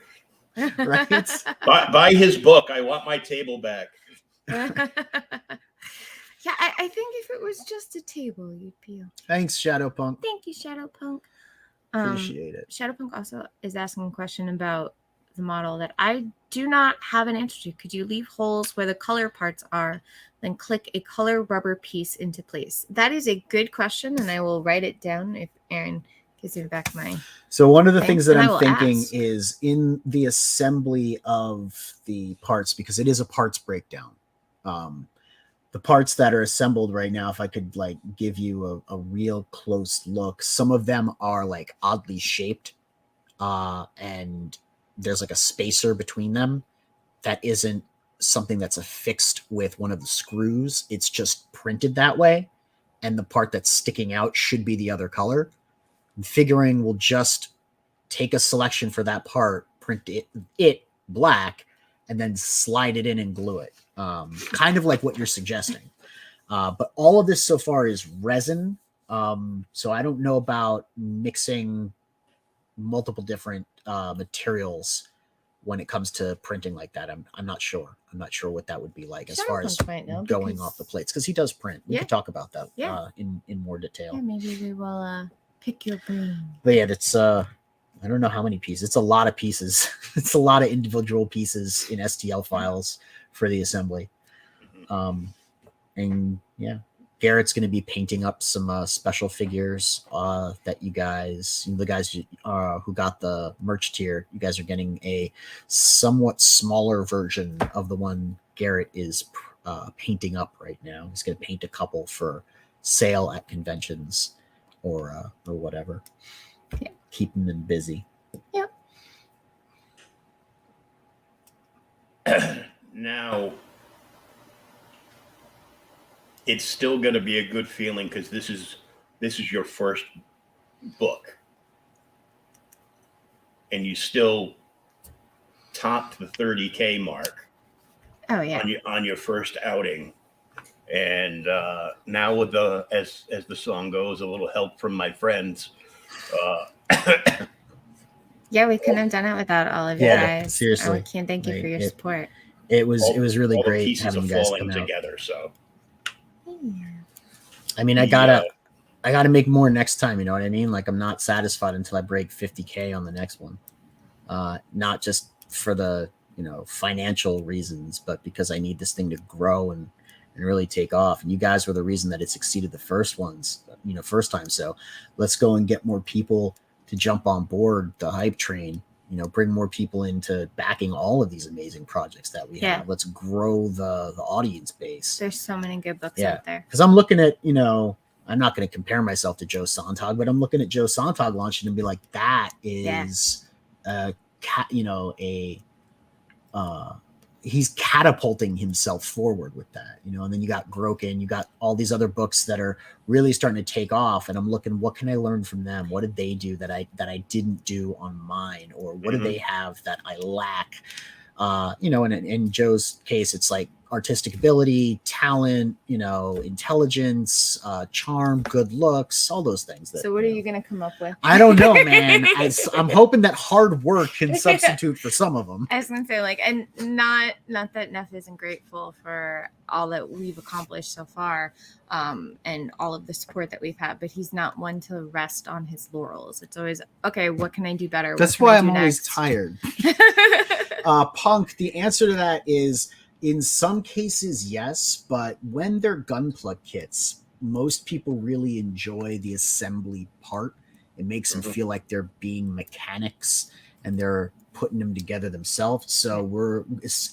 Right? Buy his book. I want my table back. Yeah, I think if it was just a table, you'd be okay. Thanks, Shadowpunk. Thank you, Shadowpunk. Appreciate it. Shadowpunk also is asking a question about the model that I do not have an answer to. Could you leave holes where the color parts are, then click a color rubber piece into place? That is a good question, and I will write it down if Aaron gives it back my. So one of the things that and I I'm will thinking ask. is in the assembly of the parts, because it is a parts breakdown. The parts that are assembled right now, if I could like give you a real close look, some of them are like oddly shaped, and there's like a spacer between them that isn't something that's affixed with one of the screws. It's just printed that way, and the part that's sticking out should be the other color. I'm figuring we'll just take a selection for that part, print it black, and then slide it in and glue it. Kind of like what you're suggesting. But all of this so far is resin. So I don't know about mixing multiple different materials when it comes to printing like that. I'm not sure. I'm not sure what that would be like as far as Shadowpunk might know, going because- off the plates, because he does print. We Yeah. could talk about that Yeah. in more detail. Yeah, maybe we will pick your brain. But yeah, that's I don't know how many pieces. It's a lot of pieces. It's a lot of individual pieces in STL files for the assembly. And yeah, Garrett's going to be painting up some special figures that you guys, the guys who got the merch tier, you guys are getting a somewhat smaller version of the one Garrett is painting up right now. He's going to paint a couple for sale at conventions or whatever. Yeah. Keeping them busy. Yep. Now, it's still going to be a good feeling because this is your first book, and you still topped the 30K mark. Oh yeah. on your first outing, and now with the as the song goes, a little help from my friends. Yeah, we couldn't have done it without all of you Yeah, guys. seriously. I can't thank you for Like, your support. It was really all the great pieces having are you guys falling come out. together. So I mean, I gotta make more next time. You know what I mean? Like, I'm not satisfied until I break 50K on the next one. Not just for the financial reasons, but because I need this thing to grow and really take off. And you guys were the reason that it succeeded the first time. So let's go and get more people to jump on board the hype train. Bring more people into backing all of these amazing projects that we have. Let's grow the audience base. There's so many good books Yeah. out there. Because I'm looking at, I'm not going to compare myself to Joe Sontag, but I'm looking at Joe Sontag launching and be like, that is, he's catapulting himself forward with that, and then you got Groken, you got all these other books that are really starting to take off, and I'm looking, what can I learn from them? What did they do that I didn't do on mine? Or what do they have that I lack? In Joe's case, it's like artistic ability, talent, intelligence, charm, good looks, all those things. So what are you going to come up with? I don't know, man. I'm hoping that hard work can substitute for some of them. I was going to say, and not that Neff isn't grateful for all that we've accomplished so far, and all of the support that we've had, but he's not one to rest on his laurels. It's always, okay, what can I do better? That's why I'm always tired. Punk, the answer to that is, in some cases, yes, but when they're gun plug kits, most people really enjoy the assembly part. It makes them feel like they're being mechanics and they're putting them together themselves. So we're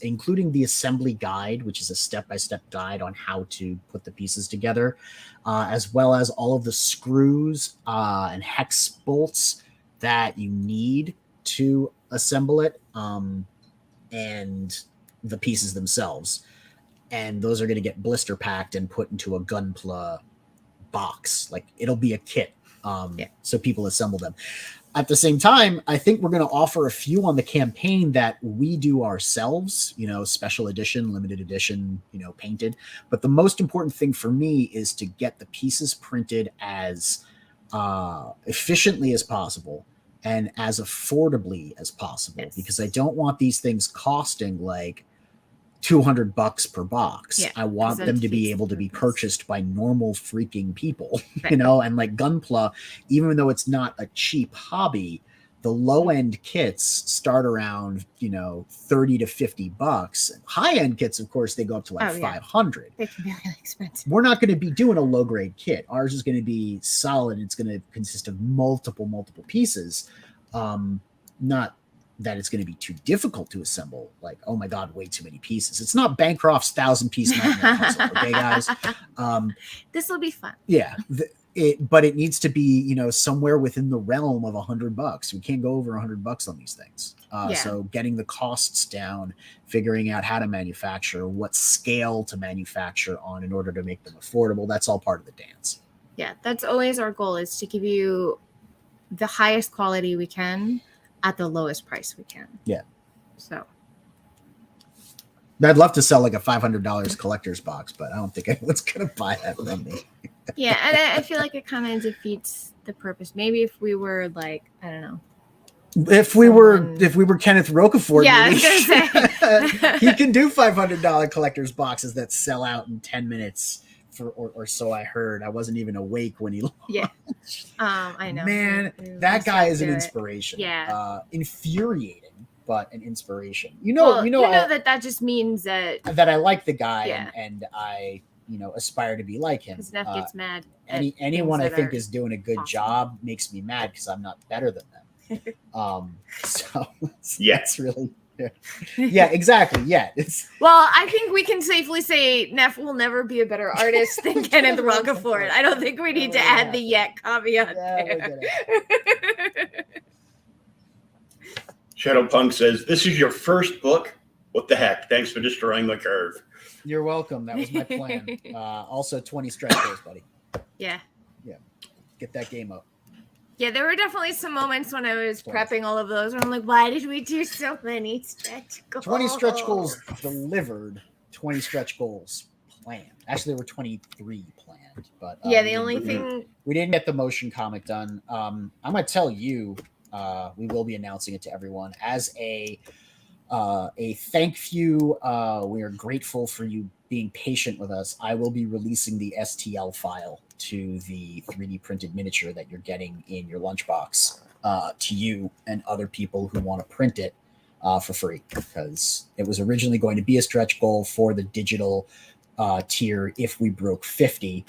including the assembly guide, which is a step-by-step guide on how to put the pieces together, as well as all of the screws and hex bolts that you need to assemble it, and the pieces themselves. And those are going to get blister packed and put into a Gunpla box. Like, it'll be a kit, so people assemble them. At the same time, I think we're going to offer a few on the campaign that we do ourselves, special edition, limited edition, painted. But the most important thing for me is to get the pieces printed as efficiently as possible and as affordably as possible, because I don't want these things costing like $200 per box. I want them to be able to be purchased by normal freaking people, and like Gunpla, even though it's not a cheap hobby, the low end kits start around, $30 to $50. High end kits, of course, they go up to like $500. They can be really expensive. We're not going to be doing a low grade kit. Ours is going to be solid. It's going to consist of multiple pieces. Not that it's going to be too difficult to assemble. Like, oh my God, way too many pieces. It's not Bancroft's 1,000-piece nightmare puzzle, okay, guys? This will be fun. Yeah, but it needs to be, somewhere within the realm of $100. We can't go over $100 on these things. So getting the costs down, figuring out how to manufacture, what scale to manufacture on in order to make them affordable, that's all part of the dance. Yeah, that's always our goal, is to give you the highest quality we can at the lowest price we can. Yeah. So I'd love to sell like a $500 collector's box, but I don't think anyone's going to buy that from me. Yeah, and I feel like it kind of defeats the purpose. Maybe if we were like, I don't know. If we were Kenneth Rocafort, yeah, I was gonna say he can do $500 collector's boxes that sell out in 10 minutes. Or so I heard. I wasn't even awake when he launched. Yeah. I know. Man, that guy is an inspiration. Yeah. Infuriating, but an inspiration. That just means that I like the guy and I, aspire to be like him. Because Neff gets mad. Anyone I think is doing a good job makes me mad because I'm not better than them. So it's really. Yeah, exactly. Yeah. Well, I think we can safely say Neff will never be a better artist than Kenneth Rocafort. I don't think we need to add the yet caveat there. Shadowpunk says, "This is your first book? What the heck? Thanks for destroying my curve." You're welcome. That was my plan. Also 20 stretch goals, buddy. Yeah. Get that game up. Yeah, there were definitely some moments when I was prepping all of those where I'm like, why did we do so many stretch goals? 20 stretch goals delivered, 20 stretch goals planned. Actually, there were 23 planned. But the only thing... We didn't get the motion comic done. I'm going to tell you, we will be announcing it to everyone. As a thank you, we are grateful for you being patient with us. I will be releasing the STL file to the 3D printed miniature that you're getting in your lunchbox to you and other people who want to print it for free, because it was originally going to be a stretch goal for the digital tier if we broke 50,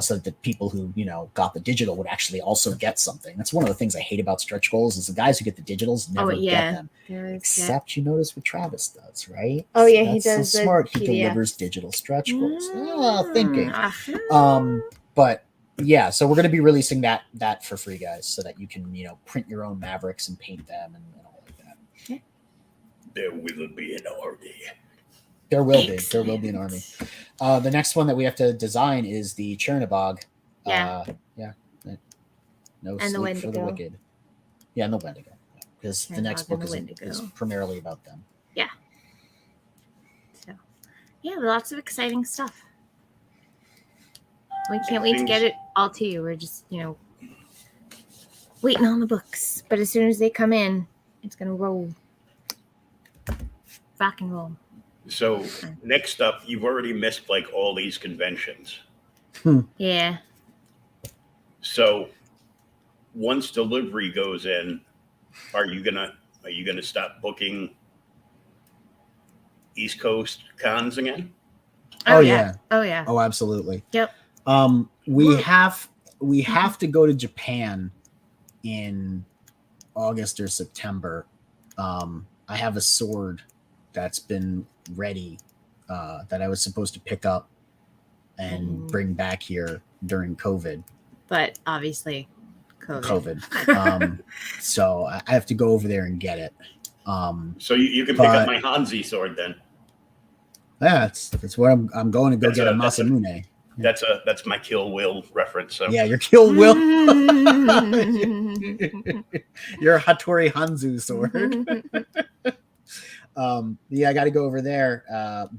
so that the people who got the digital would actually also get something. That's one of the things I hate about stretch goals is the guys who get the digitals never get them. Except you notice what Travis does, right? Oh yeah, he does. So smart. He delivers digital stretch goals. Thinking. But yeah, so we're going to be releasing that for free, guys, so that you can print your own Mavericks and paint them and all like that. Yeah. There will be an army. There will be an army. The next one that we have to design is the Chernobog. Yeah. No and sleep for the wicked. Yeah, and the Wendigo. Because the next book is primarily about them. Yeah. So, lots of exciting stuff. We can't wait to get it all to you. We're just, waiting on the books. But as soon as they come in, it's going to roll. Rock and roll. So next up, you've already missed like all these conventions. Yeah. So once delivery goes in, are you gonna stop booking East Coast cons again? Oh yeah. Oh yeah. Oh, absolutely. Yep. We have to go to Japan in August or September. I have a sword that's been ready that I was supposed to pick up and bring back here during COVID. But obviously, COVID. So I have to go over there and get it. So you can pick up my Hanzi sword then. Yeah, that's where I'm going to go get a Masamune. That's my Kill Will reference. So. Yeah, your Kill Will. Your Hattori Hanzo sword. Yeah, I got to go over there.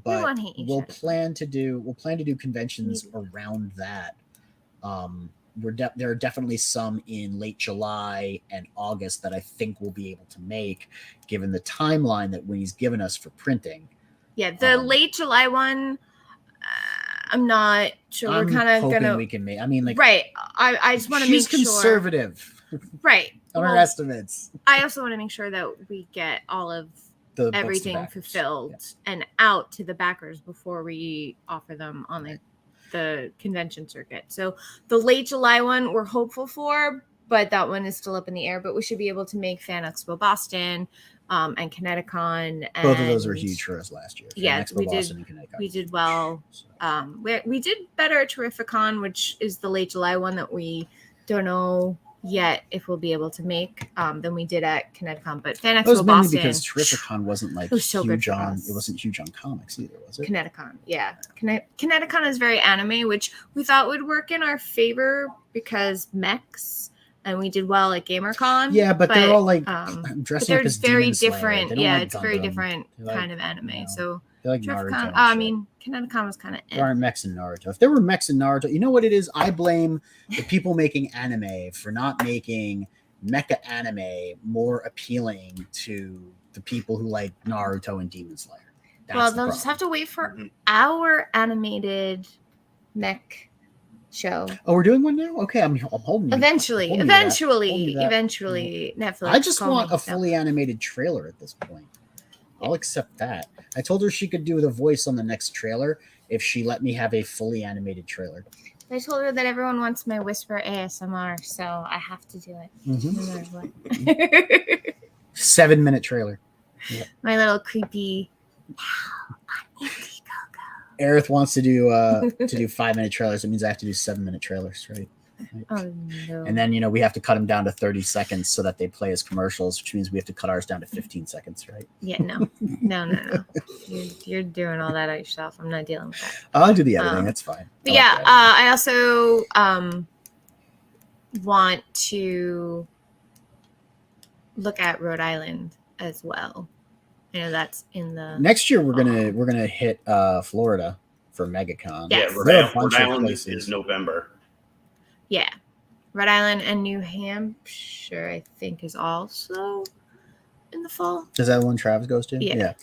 But we'll plan to do conventions around that. There are definitely some in late July and August that I think we'll be able to make, given the timeline that Winnie's given us for printing. Yeah, the late July one. I'm not sure. We're kind of gonna. We can make. I mean, like, right. I just want to make sure. She's conservative. Right. On her estimates. I also want to make sure that we get all of everything fulfilled and out to the backers before we offer them on the convention circuit. So the late July one we're hopeful for, but that one is still up in the air. But we should be able to make Fan Expo Boston. And Kineticon. And both of those were huge for us last year. Yeah, we did well. We did better at Terrificon, which is the late July one that we don't know yet if we'll be able to make than we did at Kineticon. But Fan Expo Boston, because Terrificon wasn't like huge on. It wasn't huge on comics either, was it? Kineticon, yeah. Kineticon is very anime, which we thought would work in our favor because mechs. And we did well at GamerCon. Yeah, but they're all like dressing up as very Demon Slayer. different. Yeah, it's very different kind of anime. You know, so they're like Naruto. I mean, Kineticon was kind of. There aren't mechs in Naruto. If there were mechs in Naruto, you know what it is? I blame the people making anime for not making mecha anime more appealing to the people who like Naruto and Demon Slayer. They'll just have to wait for our animated mech show. Oh, we're doing one now? Okay, I'm holding you. Eventually, Netflix. I just want a fully animated trailer at this point. I'll accept that. I told her she could do the voice on the next trailer if she let me have a fully animated trailer. I told her that everyone wants my whisper ASMR, so I have to do it. No matter what. 7-minute trailer. Yep. My little creepy. Aerith wants to do 5-minute trailers. It means I have to do 7-minute trailers, right? Oh no! And then we have to cut them down to 30 seconds so that they play as commercials, which means we have to cut ours down to 15 seconds, right? Yeah, no. You're doing all that out yourself. I'm not dealing with that. I'll do the editing. That's fine. But I also want to look at Rhode Island as well. You know, that's in the next year. We're gonna hit Florida for MegaCon. Yes. Yeah, Rhode Island is November. Yeah, Rhode Island and New Hampshire, I think, is also in the fall. Is that one Travis goes to? Yeah.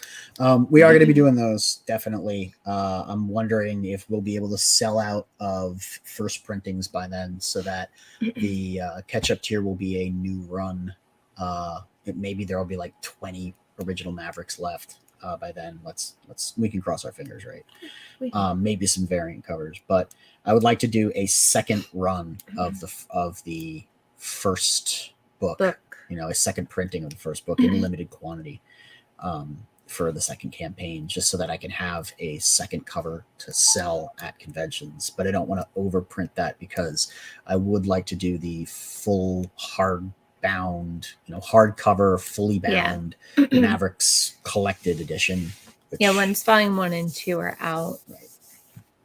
We are going to be doing those definitely. I'm wondering if we'll be able to sell out of first printings by then, so that the catch-up tier will be a new run. Maybe there will be like 20 original Mavericks left by then. We can cross our fingers, right? Maybe some variant covers, but I would like to do a second run of the first book. You know, a second printing of the first book in limited quantity for the second campaign, just so that I can have a second cover to sell at conventions. But I don't want to overprint that because I would like to do the full hardbound, hardcover, fully bound Mavericks collected edition. Once volume 1 and 2 are out, right.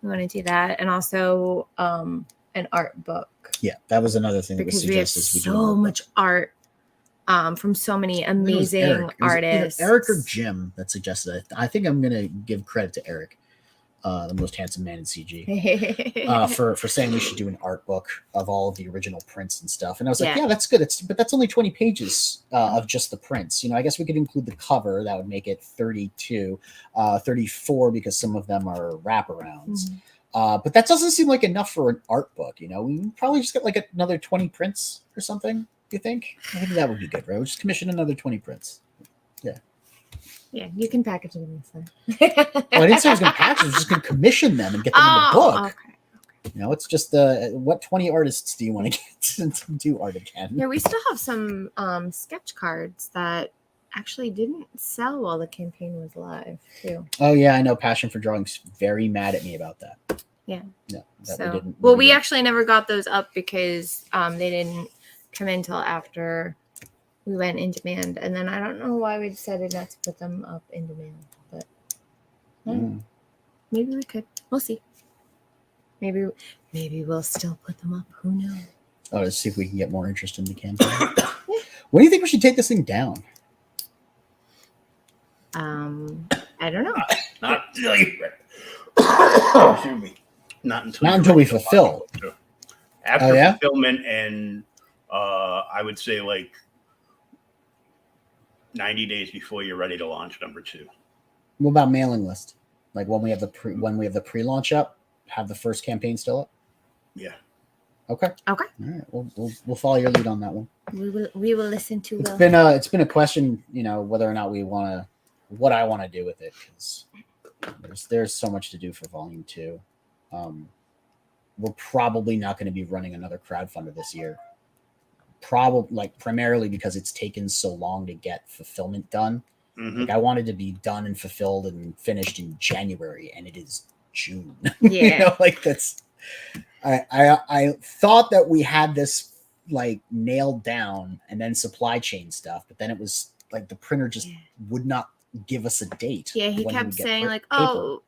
We want to do that, and also an art book. Yeah, that was another thing because that was suggested. We have so much art from so many amazing artists. Eric or Jim that suggested it. I think I'm going to give credit to Eric, the most handsome man in CG, for saying we should do an art book of all of the original prints and stuff. And I was like, yeah, that's good. But that's only 20 pages of just the prints. I guess we could include the cover. That would make it 32, 34 because some of them are wraparounds. But that doesn't seem like enough for an art book. We probably just get like another 20 prints or something. Do you think? I think that would be good, right? We'll just commission another 20 prints. Yeah. Yeah, you can package them. I didn't say I was going to package them. I was just going to commission them and get them in the book. Okay. It's just the what 20 artists do you want to get to do art again? Yeah, we still have some sketch cards that actually didn't sell while the campaign was live too. Oh yeah, I know. Passion for Drawing's very mad at me about that. Yeah. No, that So didn't. we actually never got those up because they didn't come in until after we went in demand, and then I don't know why we decided not to put them up in demand, but maybe we could. We'll see. Maybe we'll still put them up. Who knows? Oh, let's see if we can get more interest in the campaign. When do you think we should take this thing down? I don't know. Not until you. Excuse me. Not until we fulfill. After fulfillment, and I would say like 90 days before you're ready to launch number 2. What about mailing list? Like when we have the pre-launch up, have the first campaign still up? Yeah. Okay. All right. We'll follow your lead on that one. We will listen to. It's been a question, whether or not what I want to do with it, because there's so much to do for volume 2. We're probably not going to be running another crowdfunder this year. Primarily because it's taken so long to get fulfillment done. Mm-hmm. Like I wanted to be done and fulfilled and finished in January, and it is June. Yeah. That's. I thought that we had this like nailed down, and then supply chain stuff, but then it was like the printer just would not give us a date. Yeah, he kept saying like, "Oh,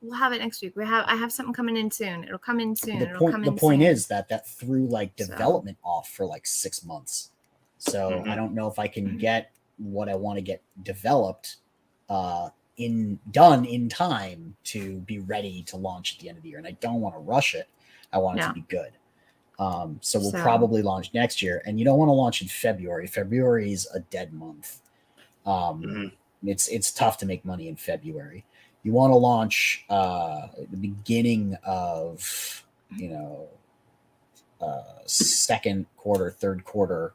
we'll have it next week. I have something coming in soon. It'll come in soon." The point is that threw like development off for like 6 months. So I don't know if I can get what I want to get developed done in time to be ready to launch at the end of the year. And I don't want to rush it. I want it to be good. So we'll probably launch next year. And you don't want to launch in February. February is a dead month. It's tough to make money in February. You want to launch the beginning of, second quarter, third quarter,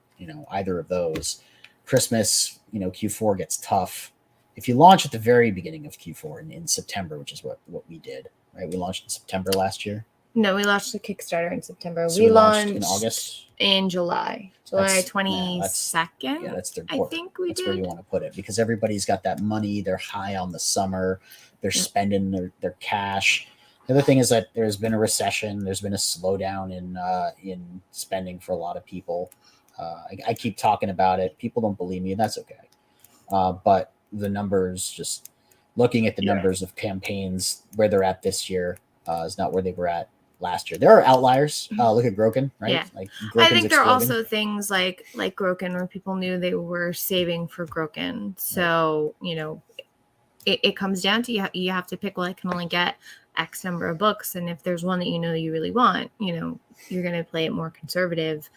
either of those. Christmas, Q4 gets tough. If you launch at the very beginning of Q4 in September, which is what we did, right? We launched in September last year. No, we launched the Kickstarter in September. So we launched in August? In July. July 22nd. Yeah, that's third quarter. I think we that's did. Where you want to put it, because everybody's got that money. They're high on the summer. They're spending their cash. The other thing is that there's been a recession. There's been a slowdown in spending for a lot of people. I keep talking about it. People don't believe me, and that's okay. But the numbers, just looking at the numbers of campaigns, where they're at this year is not where they were at last year. There are outliers. Look at Groken, right? Yeah. Like I think there are also things like Groken where people knew they were saving for Groken. So, it comes down to you have to pick, well, I can only get X number of books. And if there's one that you really want, you're going to play it more conservative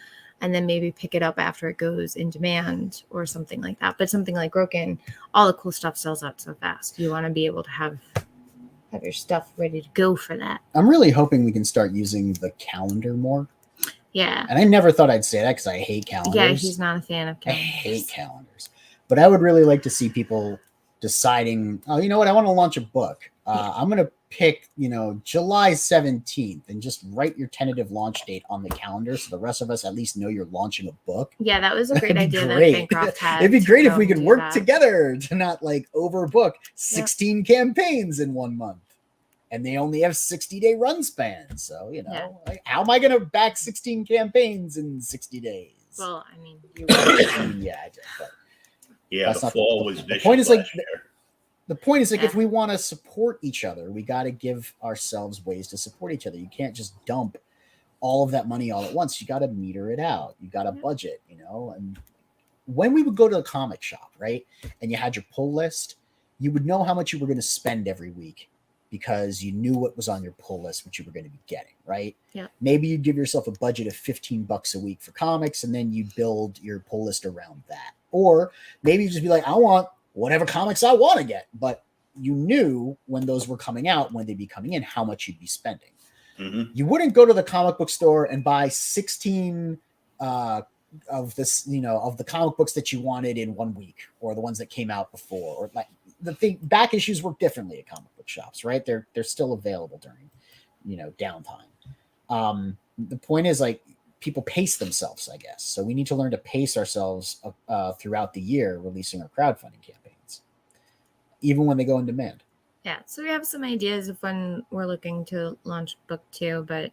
and then maybe pick it up after it goes in demand or something like that. But something like Groken, all the cool stuff sells out so fast. You want to be able to have your stuff ready to go for that. I'm really hoping we can start using the calendar more. Yeah. And I never thought I'd say that because I hate calendars. Yeah, he's not a fan of calendars. I hate calendars. But I would really like to see people deciding, oh, you know what? I want to launch a book. I'm going to pick, July 17th and just write your tentative launch date on the calendar so the rest of us at least know you're launching a book. Yeah, that was a great idea that Bancroft had. It'd be great if we could work together to not overbook 16 campaigns in 1 month. And they only have 60-day run spans. So, how am I going to back 16 campaigns in 60 days? Well, I mean, you yeah, I did. But the fall was vicious. The point is if we want to support each other, we got to give ourselves ways to support each other. You can't just dump all of that money all at once. You got to meter it out. You got to budget, and when we would go to the comic shop, right, and you had your pull list, you would know how much you were going to spend every week because you knew what was on your pull list, what you were going to be getting, right? Yeah. Maybe you'd give yourself a budget of $15 a week for comics, and then you build your pull list around that. Or maybe you just be like, I want whatever comics I want to get, but you knew when those were coming out, when they'd be coming in, how much you'd be spending. Mm-hmm. You wouldn't go to the comic book store and buy 16 of the comic books that you wanted in 1 week, or the ones that came out before, or back issues work differently at comic book shops, right? They're still available during downtime. The point is, like, people pace themselves, I guess. So we need to learn to pace ourselves throughout the year, releasing our crowdfunding campaigns, even when they go in demand. Yeah, so we have some ideas of when we're looking to launch book 2, but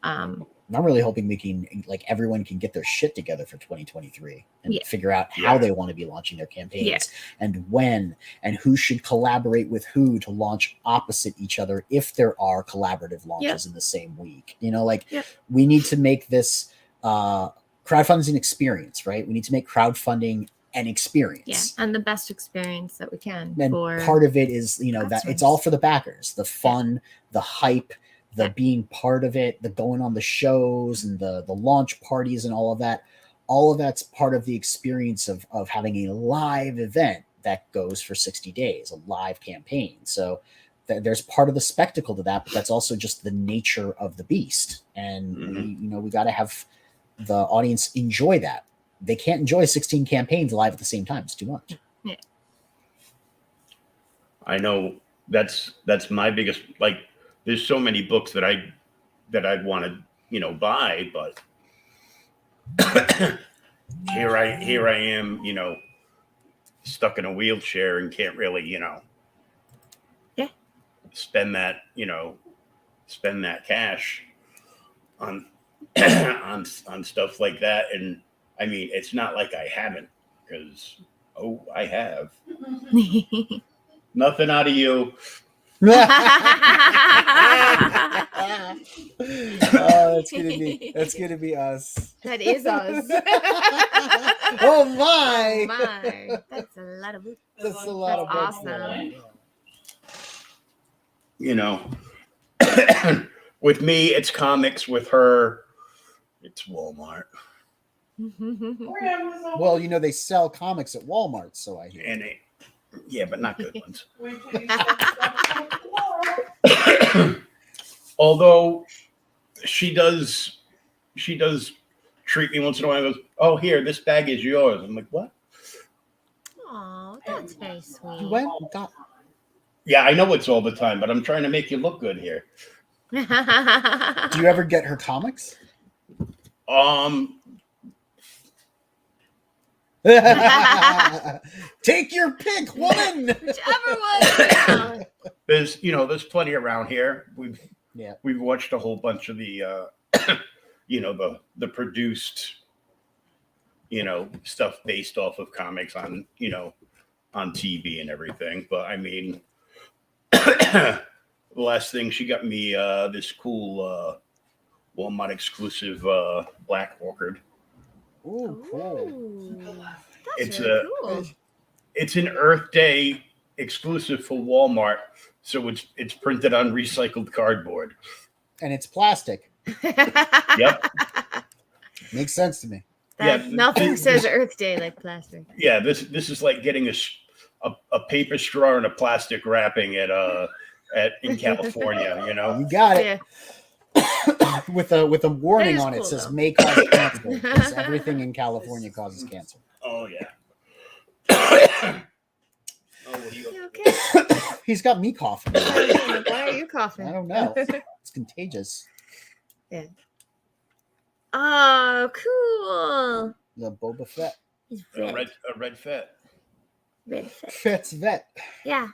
I'm really hoping we can, like, everyone can get their shit together for 2023 and figure out how they want to be launching their campaigns and when and who should collaborate with who to launch opposite each other if there are collaborative launches in the same week. We need to make this crowdfunding an experience, right? We need to make crowdfunding an experience. And the best experience that we can. And part of it is, that it's all for the backers, the fun, the hype, the being part of it, the going on the shows and the launch parties and all of that. All of that's part of the experience of having a live event that goes for 60 days, a live campaign. So there's part of the spectacle to that, but that's also just the nature of the beast. And we got to have the audience enjoy that. They can't enjoy 16 campaigns live at the same time. It's too much. Yeah. I know that's my biggest, like, there's so many books that I'd want to, buy, but here I am, stuck in a wheelchair and can't really, spend that cash on on stuff like that. And I mean, it's not like I haven't, because I have. Nothing out of you. That's gonna be us. That is us. Oh my! That's a lot of books. That's a lot of books. Awesome. With me, it's comics. With her, it's Walmart. Well, they sell comics at Walmart, so I hear. And but not good ones. Although she does treat me once in a while. Goes, oh, here, this bag is yours. I'm like, what? Oh, that's very sweet. You went? Yeah, I know it's all the time, but I'm trying to make you look good here. Do you ever get her comics? Take your pick, woman. Whichever one. There's plenty around here. We've watched a whole bunch of the the produced stuff based off of comics on on TV and everything. But I mean, the last thing she got me this cool Walmart exclusive Black Orchid. Ooh, cool. That's really cool. It's an Earth Day exclusive for Walmart, so it's printed on recycled cardboard. And it's plastic. Yep. Makes sense to me. Nothing says Earth Day like plastic. Yeah, this is like getting a paper straw and a plastic wrapping in California, You got it. Yeah. with a warning on it, cool, says though. may cause cancer, because everything in California causes cancer. Oh yeah. You okay? He's got me coughing. Why are you coughing? I don't know. It's contagious. Yeah. Oh, cool. The Boba Fett. He's A red. red Fett. Red fit. Fett's vet. Yeah.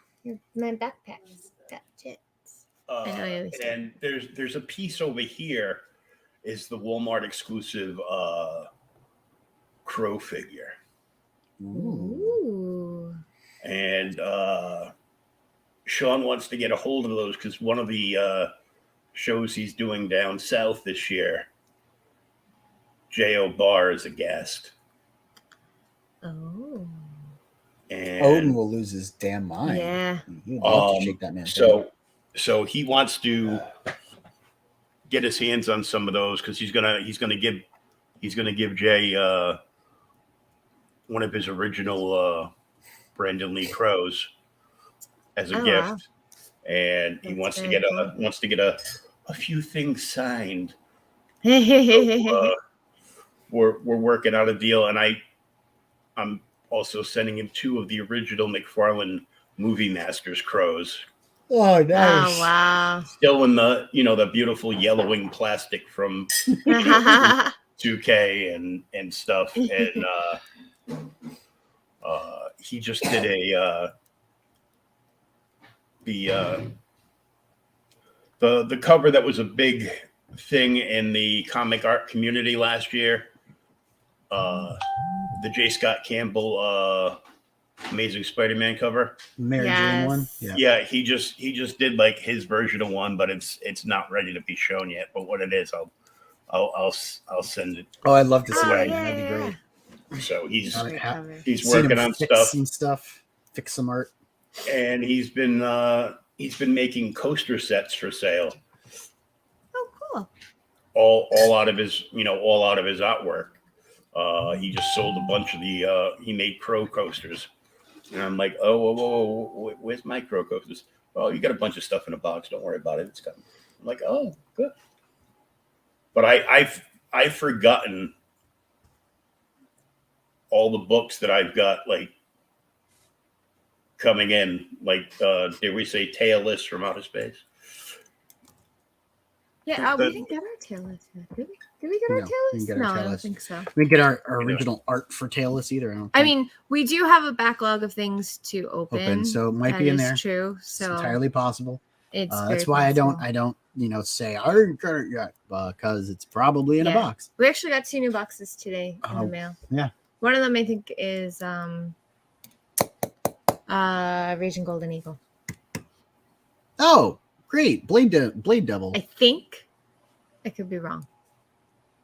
My backpack's got jets. I know you always say. And there's a piece over here is the Walmart exclusive Crow figure. Ooh. And Sean wants to get a hold of those because one of the shows he's doing down south this year, J.O. Barr is a guest. Oh. And Odin will lose his damn mind. Yeah. He'd love to shake that man's hand. So he wants to get his hands on some of those because he's gonna give Jay one of his original Brandon Lee Crows as a gift, wow. and he wants to get a few things signed. Wow. We're working out a deal, and I'm also sending him 2 of the original McFarlane Movie Masters Crows Oh, nice. Oh wow. Still in the the beautiful yellowing plastic from 2K and stuff. And he just did the cover that was a big thing in the comic art community last year. The J. Scott Campbell Amazing Spider-Man cover. Mary Jane Yes. one. Yeah. Yeah, he just did like his version of one, but it's not ready to be shown yet. But what it is, I'll send it. Oh, I'd love to see Oh, that. yeah, That'd be yeah, great. So Great cover. he's Seen working him on fix stuff, some stuff, fix some art. and he's been making coaster sets for sale. Oh, cool. All out of his artwork. He just sold a bunch of he made crow coasters, and I'm like, oh, whoa, where's my crow coasters? Oh, you got a bunch of stuff in a box. Don't worry about it. It's coming. I'm like, oh, good. But I've forgotten all the books that I've got like coming in. Like, did we say Tailless from Outer Space? Yeah, we didn't get our tail list yet, did we? Did we get our No, tail we list? didn't get our No, I tail don't list. think so. We didn't get our original art for Tailless either. I mean, we do have a backlog of things to open. so it might That be in is there. True. It's So entirely possible. it's That's very why possible. I don't say I didn't get it yet because it's probably in a Yeah. box. We actually got 2 new boxes today in the Oh, mail. yeah. One of them I think is Raging Golden Eagle. Oh, great! Blade Devil. I think I could be wrong,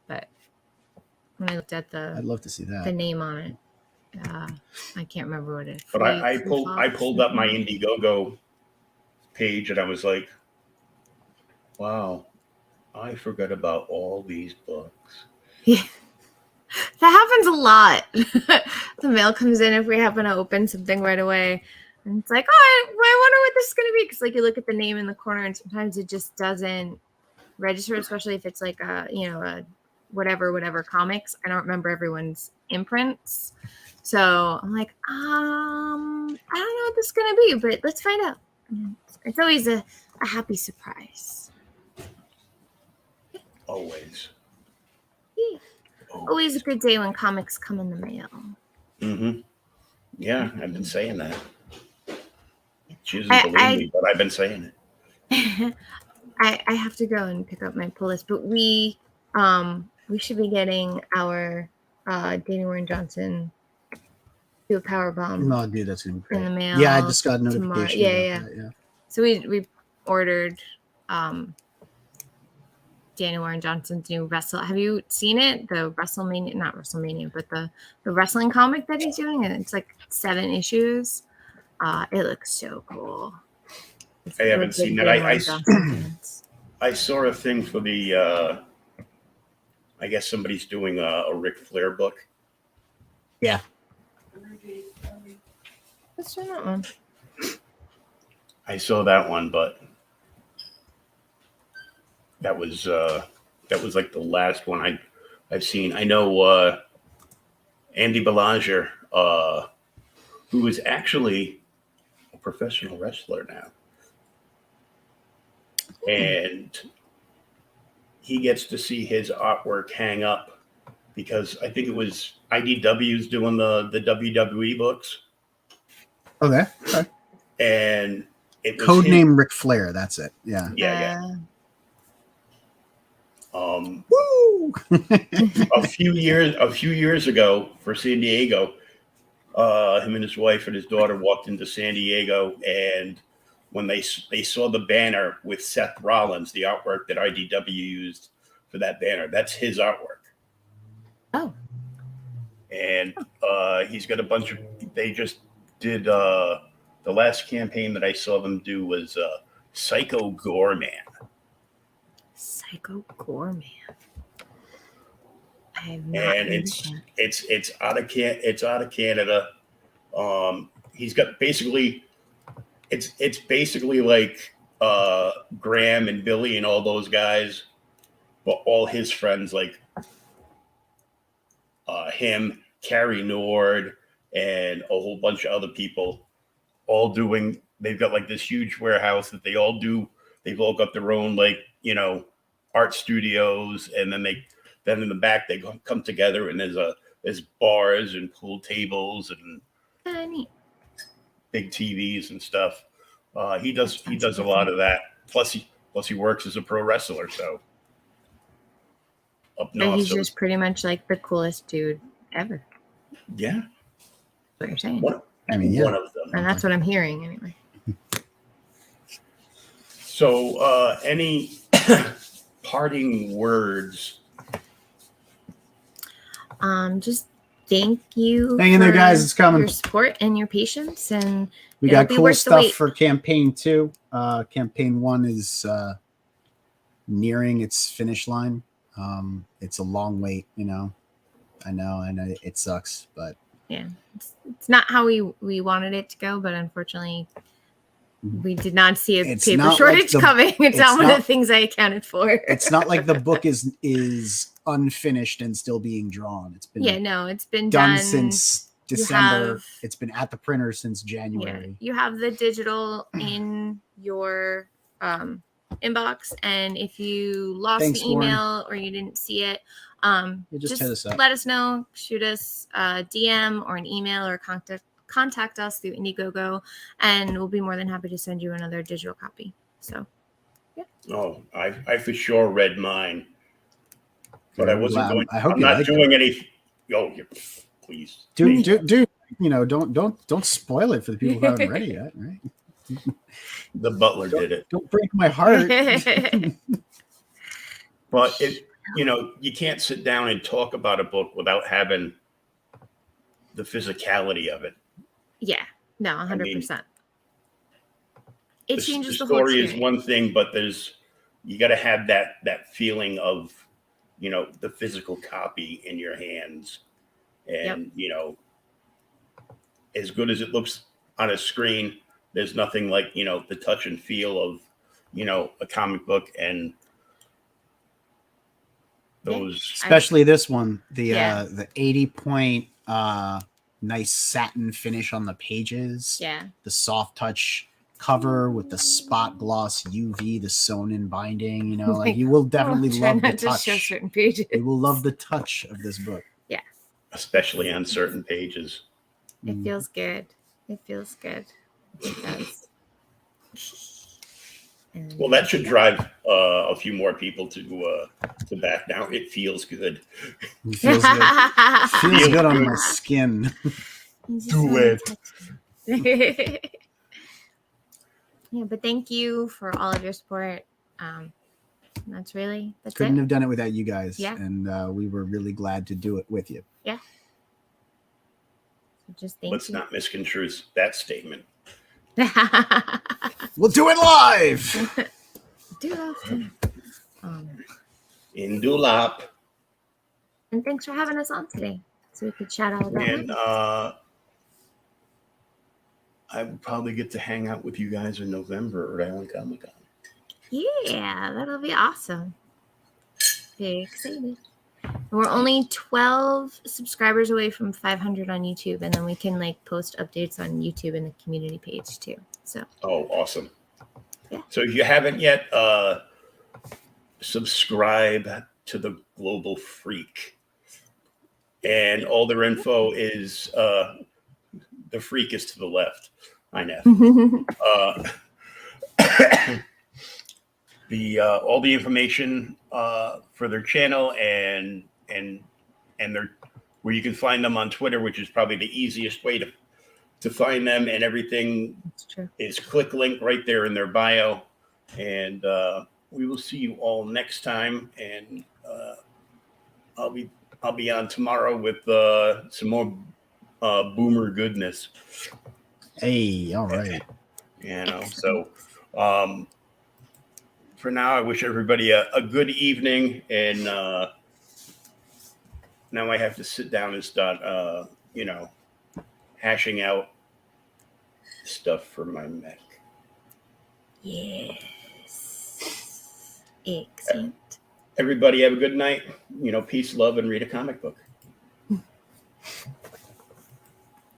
but when I looked at I'd the love to see that. name on it, I can't remember what it is. But I pulled up my Indiegogo page and I was like, wow, I forgot about all these books. Yeah. That happens a lot. The mail comes in if we happen to open something right away. And it's like, oh, I wonder what this is going to be. Because like you look at the name in the corner and sometimes it just doesn't register, especially if it's like a whatever comics. I don't remember everyone's imprints. So I'm like, I don't know what this is going to be, but let's find out. It's always a happy surprise. Always. Yeah. Always a good day when comics come in the mail. Mm-hmm. Yeah, I've been saying that. She doesn't I- believe me, but I've been saying it. I have to go and pick up my pull list, but we should be getting our Danny Warren Johnson do a power bomb Oh, dude, that's gonna be great. in the mail. Yeah, I just got a tomorrow. notification. Yeah. About that, So we ordered Danny Warren Johnson's new Have you seen it? The WrestleMania, not WrestleMania, but the wrestling comic that he's doing, and it's like 7 issues. It looks so cool. I haven't seen that. Danny Warren Johnson fans. I saw a thing for the. I guess somebody's doing a Ric Flair book. Yeah. Let's try that one. I saw that one, but that was like the last one I've seen. I know Andy Bellager, who is actually a professional wrestler now, and he gets to see his artwork hang up because I think it was IDW's doing the WWE books, Okay. and it was Codename Ric Flair. That's it. Yeah. Yeah. Woo! A few years ago for San Diego, him and his wife and his daughter walked into San Diego, and when they saw the banner with Seth Rollins, the artwork that IDW used for that banner, that's his artwork. Oh. And he's got a bunch of. They just did the last campaign that I saw them do was Psycho Gorman. Psycho Gorman. I have not And heard of that. it's out of Canada. He's got basically it's basically like Graham and Billy and all those guys, but all his friends like him, Carrie Nord, and a whole bunch of other people, all doing they've got like this huge warehouse that they all do. They've all got their own like, you know, art studios, and then in the back they come together, and there's bars and pool tables and Neat. big TVs and stuff. He does a lot of that. Plus he works as a pro wrestler, so up So north. he's just pretty much like the coolest dude ever. Yeah. That's what you're saying. One I mean, yeah. of them. And that's what I'm hearing anyway. So any parting words? Just thank you. Hang in there, for guys. It's coming. Your support and your patience, and We it'll got be cool worth the stuff wait. for campaign 2. Campaign 1 is nearing its finish line. It's a long wait, you know. I know it sucks, but Yeah, it's not how we wanted it to go, but unfortunately, we did not see a It's paper not like shortage the- coming. It's not one of not- the things I accounted for. it's not like the book is unfinished and still being drawn. It's been Yeah, no, it's been done done since You December. have- It's been at the printer since Yeah, January. you have the digital in your inbox, and if you lost Thanks, the Lauren. email or you didn't see it, You just hit us up. let us know. Shoot us a DM or an email, or contact us through Indiegogo, and we'll be more than happy to send you another digital copy. So Oh, I for sure read mine, but I wasn't Well, going. I hope I'm you not liked doing any. Oh, please. Dude, you know, don't spoil it for the people who haven't read it yet, right? The butler did it, Don't break my heart. but you can't sit down and talk about a book without having the physicality of it. yeah, no, 100%. It changes the whole story is experience. one thing, but you got to have that feeling of, the physical copy in your hands, and as good as it looks on a screen, there's nothing like the touch and feel of a comic book and those. Especially this one, the Yeah. the 80-point nice satin finish on the pages. Yeah. The soft touch cover with the spot gloss UV, the sewn in binding, like you will definitely Try love the not to show touch. certain pages. You will love the touch of this book. Especially on certain pages. It feels good. It feels good. It does. And Well, that should drive a few more people to back down. It feels good. It feels good. Feels good on good. my skin. You just Do wanna it. touch it. Yeah, but thank you for all of your support. That's Couldn't it. have done it without you guys. Yeah. And we were really glad to do it with you. So just thank Let's you. not misconstrue that statement. We'll do it live. Do it often. In Dulap. And thanks for having us on today, so we could chat all about And it. I will probably get to hang out with you guys in November at Rhode Island Comic Con. Yeah, that'll be awesome. Very excited. We're only 12 subscribers away from 500 on YouTube, and then we can post updates on YouTube and the community page too. So Oh, awesome. Yeah. So if you haven't yet, subscribe to the Global Freak. And all their info is the freak is to the left. I know. All the information for their channel and their where you can find them on Twitter, which is probably the easiest way to find them, and everything That's true. is click link right there in their bio. And we will see you all next time. And I'll be on tomorrow with some more boomer goodness. Hey, all right. So for now, I wish everybody a good evening. And now I have to sit down and start, hashing out stuff for my mech. Yes. Excellent. Everybody have a good night. Peace, love, and read a comic book.